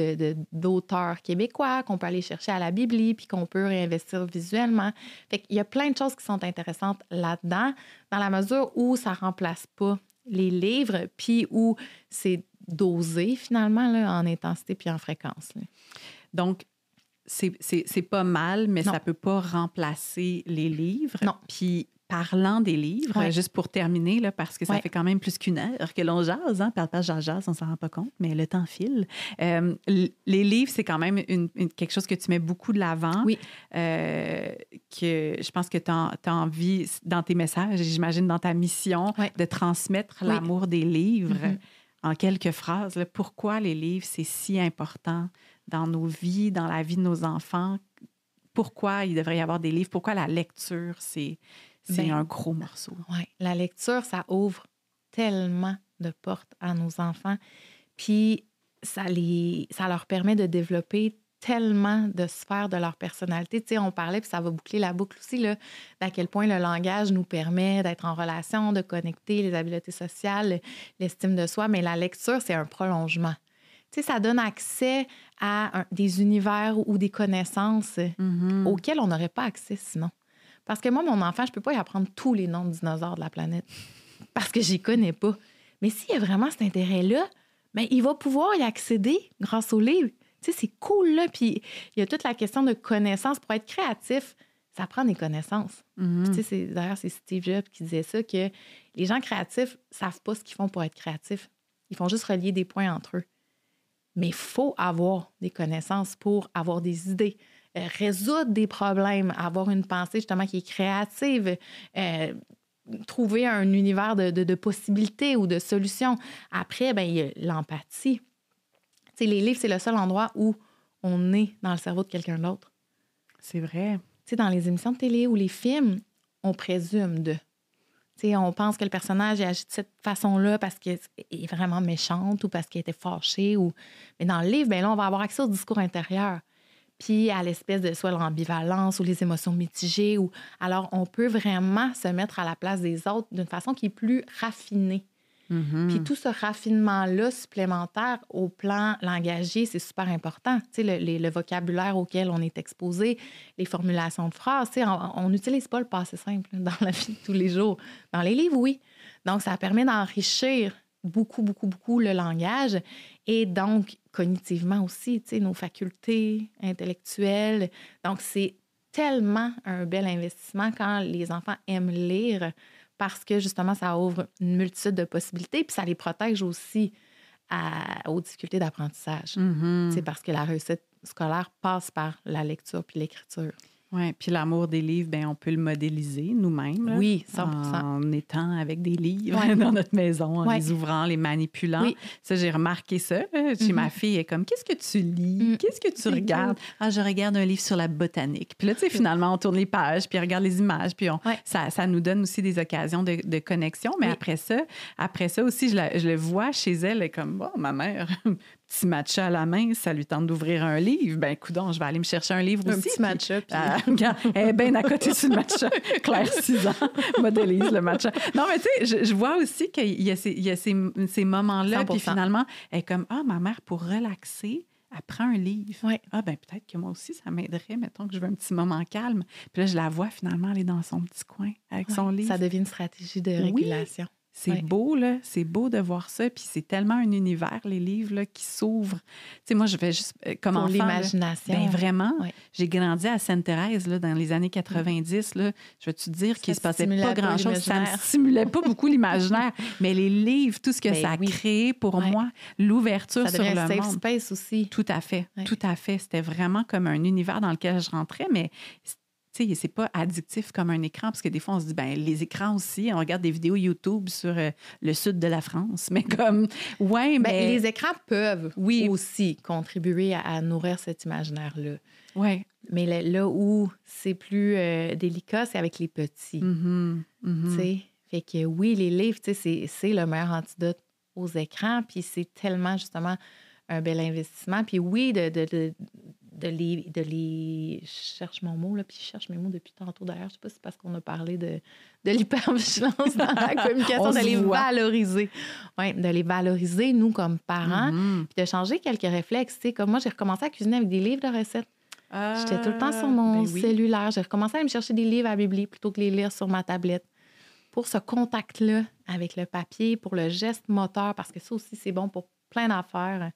d'auteurs québécois qu'on peut aller chercher à la Bibli, puis qu'on peut réinvestir visuellement. Fait qu'il y a plein de choses qui sont intéressantes là-dedans, dans la mesure où ça remplace pas les livres, puis où c'est dosé, finalement, là, en intensité puis en fréquence. Là. Donc, c'est pas mal, mais ça peut pas remplacer les livres. Non. Puis, parlant des livres, juste pour terminer, là, parce que ça fait quand même plus qu'une heure que l'on jase, hein, parle pas jase, on s'en rend pas compte, mais le temps file. Les livres, c'est quand même quelque chose que tu mets beaucoup de l'avant, que je pense que tu as envie, dans tes messages, et j'imagine dans ta mission, de transmettre l'amour des livres en quelques phrases. Là, pourquoi les livres, c'est si important dans nos vies, dans la vie de nos enfants? Pourquoi il devrait y avoir des livres? Pourquoi la lecture, c'est un gros morceau? Oui, la lecture, ça ouvre tellement de portes à nos enfants. Puis, ça leur permet de développer tellement de sphères de leur personnalité. Tu sais, on parlait, puis ça va boucler la boucle aussi, là, d'à quel point le langage nous permet d'être en relation, de connecter les habiletés sociales, l'estime de soi. Mais la lecture, c'est un prolongement. Tu sais, ça donne accès à des univers ou des connaissances auxquelles on n'aurait pas accès sinon. Parce que moi, mon enfant, je ne peux pas y apprendre tous les noms de dinosaures de la planète parce que je n'y connais pas. Mais s'il y a vraiment cet intérêt-là, bien, il va pouvoir y accéder grâce au livre. Tu sais, c'est cool, là. Puis il y a toute la question de connaissances. Pour être créatif, ça prend des connaissances. Puis, tu sais, d'ailleurs, c'est Steve Jobs qui disait ça, que les gens créatifs ne savent pas ce qu'ils font pour être créatifs. Ils font juste relier des points entre eux. Mais il faut avoir des connaissances pour avoir des idées, résoudre des problèmes, avoir une pensée justement qui est créative, trouver un univers de possibilités ou de solutions. Après, bien, il y a l'empathie. Tu sais, les livres, c'est le seul endroit où on est dans le cerveau de quelqu'un d'autre. C'est vrai. Tu sais, dans les émissions de télé ou les films, on présume de. T'sais, on pense que le personnage agit de cette façon-là parce qu'elle est vraiment méchante ou parce qu'elle était fâchée. Mais dans le livre, bien là, on va avoir accès au discours intérieur, puis à l'espèce de soit l'ambivalence ou les émotions mitigées. Alors, on peut vraiment se mettre à la place des autres d'une façon qui est plus raffinée. Puis tout ce raffinement-là supplémentaire au plan langagier, c'est super important. Tu sais, le vocabulaire auquel on est exposé, les formulations de phrases, tu sais, on n'utilise pas le passé simple dans la vie de tous les jours. Dans les livres, oui. Donc, ça permet d'enrichir beaucoup, beaucoup, beaucoup le langage et donc cognitivement aussi, tu sais, nos facultés intellectuelles. Donc, c'est tellement un bel investissement quand les enfants aiment lire, parce que, justement, ça ouvre une multitude de possibilités, puis ça les protège aussi aux difficultés d'apprentissage. C'est parce que la réussite scolaire passe par la lecture puis l'écriture. Oui, puis l'amour des livres, bien, on peut le modéliser nous-mêmes. Là, oui, 100%. En étant avec des livres dans notre maison, en les ouvrant, les manipulant. Oui. Ça, j'ai remarqué ça. Là, chez ma fille, elle est comme, qu'est-ce que tu lis? Qu'est-ce que tu regardes? Ah, je regarde un livre sur la botanique. Puis là, tu sais, finalement, on tourne les pages, puis on regarde les images, puis ça nous donne aussi des occasions de connexion. Mais après ça aussi, je le vois chez elle, elle est comme, oh, ma mère... petit matcha à la main, ça lui tente d'ouvrir un livre. Ben, coudonc, je vais aller me chercher un livre aussi. Un petit matcha. Regarde, elle est bien à côté sur le matcha. Claire, 6 ans, modélise le matcha. Non, mais tu sais, je vois aussi qu'il y a ces moments-là. Puis finalement, elle est comme, ma mère, pour relaxer, elle prend un livre. Oui. Ben peut-être que moi aussi, ça m'aiderait, mettons que je veux un petit moment calme. Puis là, je la vois finalement aller dans son petit coin avec son livre. Ça devient une stratégie de régulation. C'est beau, là. C'est beau de voir ça. Puis c'est tellement un univers, les livres, là, qui s'ouvrent. Tu sais, moi, je vais juste... comme pour enfant... l'imagination. Bien, vraiment. Oui. J'ai grandi à Sainte-Thérèse, là, dans les années 90. Là. Je veux te dire qu'il ne se passait pas grand-chose. Ça ne stimulait pas beaucoup l'imaginaire. Mais les livres, tout ce que ça a créé pour moi, l'ouverture sur le monde. Ça safe space aussi. Tout à fait. Tout à fait. C'était vraiment comme un univers dans lequel je rentrais, mais... Tu sais, c'est pas addictif comme un écran, parce que des fois, on se dit, ben les écrans aussi, on regarde des vidéos YouTube sur le sud de la France, mais comme, ouais, mais... les écrans peuvent aussi contribuer à nourrir cet imaginaire-là. Oui. Mais là où c'est plus délicat, c'est avec les petits. Tu sais, fait que oui, les livres, tu sais, c'est le meilleur antidote aux écrans, puis c'est tellement, justement, un bel investissement. Puis oui, de les... Je cherche mon mot, là, puis je cherche mes mots depuis tantôt. D'ailleurs, je sais pas si c'est parce qu'on a parlé de l'hypervigilance dans la communication, de les valoriser. Oui, de les valoriser, nous, comme parents, puis de changer quelques réflexes. Tu sais, comme moi, j'ai recommencé à cuisiner avec des livres de recettes. J'étais tout le temps sur mon cellulaire. J'ai recommencé à me chercher des livres à Bibli plutôt que les lire sur ma tablette. Pour ce contact-là avec le papier, pour le geste moteur, parce que ça aussi, c'est bon pour plein d'affaires.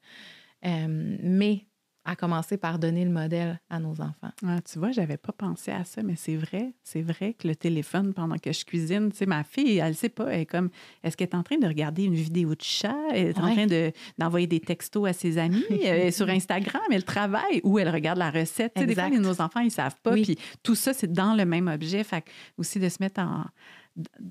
Mais à commencer par donner le modèle à nos enfants. Ah, tu vois, j'avais pas pensé à ça, mais c'est vrai que le téléphone, pendant que je cuisine, tu sais, ma fille, elle sait pas, elle est comme, est-ce qu'elle est en train de regarder une vidéo de chat? Elle est en train d'envoyer des textos à ses amis sur Instagram, elle travaille ou elle regarde la recette. Tu sais, des fois, nos enfants, ils savent pas, puis tout ça, c'est dans le même objet. Fait aussi de se mettre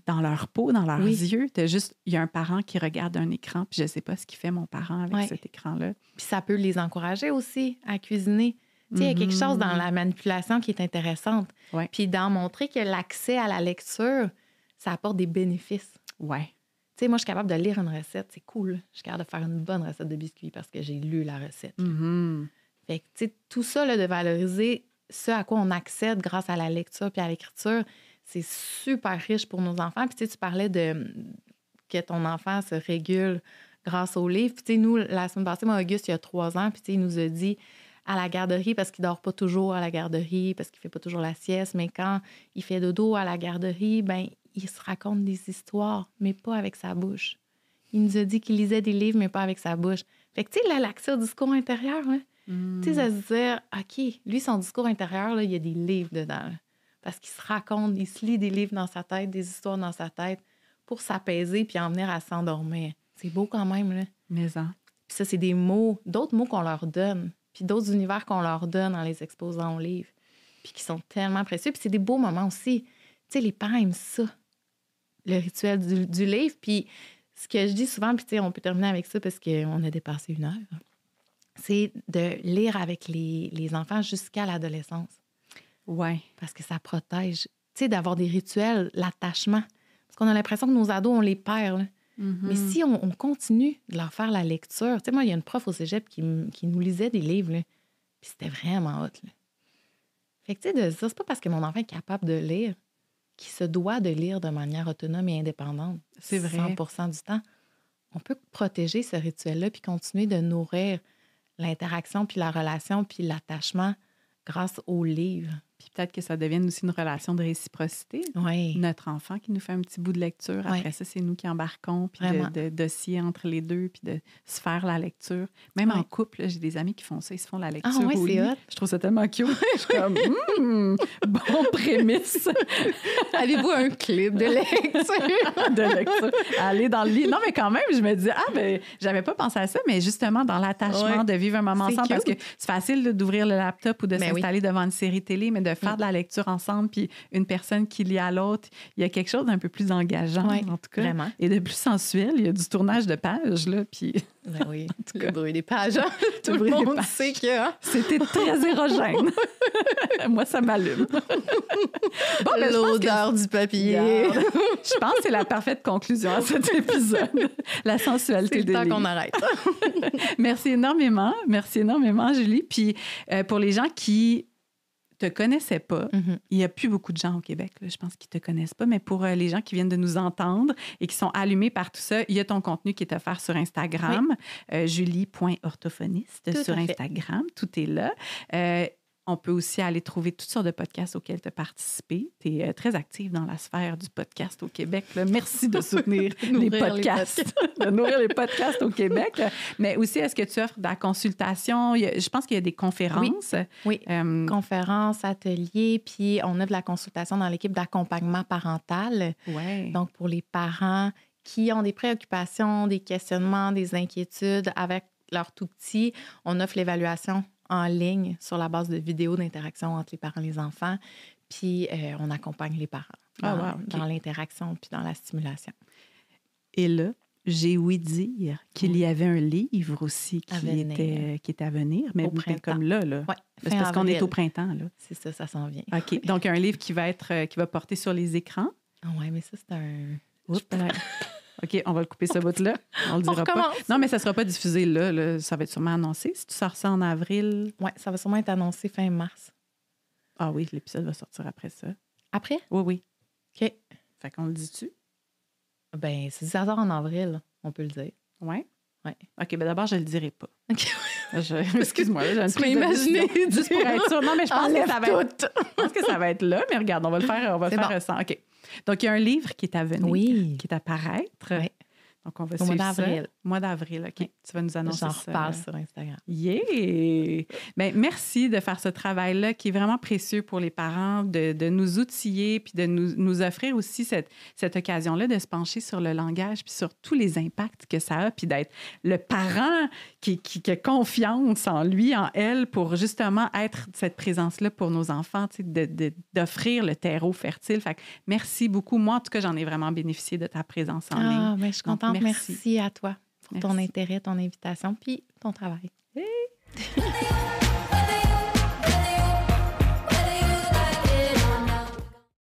dans leur peau, dans leurs yeux. Il y a un parent qui regarde un écran, puis je ne sais pas ce qu'il fait mon parent avec cet écran-là. Puis ça peut les encourager aussi à cuisiner. Tu sais, il y a quelque chose dans la manipulation qui est intéressante. Puis d'en montrer que l'accès à la lecture, ça apporte des bénéfices. Oui. Tu sais, moi, je suis capable de lire une recette, c'est cool. Je suis capable de faire une bonne recette de biscuits parce que j'ai lu la recette. Fait que, tu sais, tout ça, là, de valoriser ce à quoi on accède grâce à la lecture puis à l'écriture, c'est super riche pour nos enfants. Puis tu parlais que ton enfant se régule grâce aux livres. Puis nous, la semaine passée, moi, Auguste, il y a 3 ans, puis il nous a dit à la garderie, parce qu'il dort pas toujours à la garderie, parce qu'il fait pas toujours la sieste, mais quand il fait dodo à la garderie, ben il se raconte des histoires, mais pas avec sa bouche. Il nous a dit qu'il lisait des livres, mais pas avec sa bouche. Fait que tu sais, là, l'accès au discours intérieur, hein? Tu sais, ça se dire, OK, lui, son discours intérieur, là, il y a des livres dedans, là. Parce qu'il se raconte, il se lit des livres dans sa tête, des histoires dans sa tête pour s'apaiser puis en venir à s'endormir. C'est beau quand même, là. Mais ça. Puis ça, c'est des mots, d'autres mots qu'on leur donne, puis d'autres univers qu'on leur donne en les exposant aux livres, puis qui sont tellement précieux. Puis c'est des beaux moments aussi. Tu sais, les parents aiment ça, le rituel du livre. Puis ce que je dis souvent, puis tu sais, on peut terminer avec ça parce qu'on a dépassé 1 heure, c'est de lire avec les enfants jusqu'à l'adolescence. Oui. Parce que ça protège. Tu sais, d'avoir des rituels, l'attachement. Parce qu'on a l'impression que nos ados, on les perd, là. Mais si on continue de leur faire la lecture... Tu sais, moi, il y a une prof au cégep qui nous lisait des livres, là. Puis c'était vraiment hot, là. Fait que, tu sais, de ça, c'est pas parce que mon enfant est capable de lire qu'il se doit de lire de manière autonome et indépendante. C'est vrai. 100% du temps. On peut protéger ce rituel-là puis continuer de nourrir l'interaction puis la relation puis l'attachement grâce aux livres. Puis peut-être que ça devienne aussi une relation de réciprocité. Oui. Notre enfant qui nous fait un petit bout de lecture. Après ça, c'est nous qui embarquons, puis de dossier entre les deux, puis de se faire la lecture. Même en couple, là, j'ai des amis qui font ça. Ils se font la lecture au lit. Hot. Je trouve ça tellement cute. Je suis comme, bon prémisse. Avez-vous un clip de lecture? De lecture. Aller dans le lit. Non, mais quand même, je me dis, ben, j'avais pas pensé à ça, mais justement, dans l'attachement, de vivre un moment ensemble, parce que c'est facile d'ouvrir le laptop ou de s'installer devant une série télé, mais de faire de la lecture ensemble, puis une personne qui lit à l'autre, il y a quelque chose d'un peu plus engageant, en tout cas. Vraiment. Et de plus sensuel. Il y a du tournage de pages, là, puis... Ben oui, en tout cas, le bruit des pages. Hein? Tout le monde sait que... Hein? C'était très érogène. Moi, ça m'allume. Bon, ben, l'odeur du papier. Je pense que c'est la parfaite conclusion à cet épisode. La sensualité des livres. C'est le temps qu'on arrête. Merci énormément, Julie. Puis pour les gens qui te connaissaient pas, il n'y a plus beaucoup de gens au Québec, là, je pense, qui te connaissent pas, mais pour les gens qui viennent de nous entendre et qui sont allumés par tout ça, il y a ton contenu qui est offert sur Instagram, julie.orthophoniste sur Instagram, tout est là. On peut aussi aller trouver toutes sortes de podcasts auxquels tu as participé. Tu es très active dans la sphère du podcast au Québec. Là. Merci de soutenir les podcasts, de nourrir les podcasts au Québec. Mais aussi, est-ce que tu offres de la consultation? Je pense qu'il y a des conférences. Oui. Conférences, ateliers, puis on offre de la consultation dans l'équipe d'accompagnement parental. Ouais. Donc, pour les parents qui ont des préoccupations, des questionnements, des inquiétudes avec leur tout petit, on offre l'évaluation en ligne sur la base de vidéos d'interaction entre les parents et les enfants. Puis, on accompagne les parents dans l'interaction puis dans la stimulation. Et là, j'ai ouï dire qu'il y avait un livre aussi qui était à venir, mais comme là. Oui, c'est parce qu'on est au printemps. Là. C'est ça, ça s'en vient. OK. Donc, un livre qui va porter sur les écrans. Oui, mais ça, c'est un... OK, on va le couper ce bout-là. On le dira pas. Non, mais ça ne sera pas diffusé là. Ça va être sûrement annoncé. Si tu sors ça en avril... Oui, ça va sûrement être annoncé fin mars. Ah oui, l'épisode va sortir après ça. Après? Oui. OK. Fait qu'on le dit-tu? Ben, si ça sort en avril, on peut le dire. Oui? Oui. OK, ben d'abord, je le dirai pas. OK. Excuse-moi, j'ai une prise de décision. Juste pour être sûre. Non, mais je pense que ça va être là. Mais regarde, on va le faire sans. OK. Donc, il y a un livre qui est à venir, qui est à paraître. Oui. Donc, on va suivre ça. Mois d'avril, OK. Tu vas nous annoncer ça. J'en reparle sur Instagram. Yeah! Bien, merci de faire ce travail-là qui est vraiment précieux pour les parents, de nous outiller puis de nous offrir aussi cette occasion-là de se pencher sur le langage puis sur tous les impacts que ça a puis d'être le parent qui a confiance en lui, en elle, pour justement être cette présence-là pour nos enfants, d'offrir le terreau fertile. Fait que merci beaucoup. Moi, en tout cas, j'en ai vraiment bénéficié de ta présence en ligne. Ah, mais je suis contente. Merci à toi pour ton intérêt, ton invitation, puis ton travail. Hey.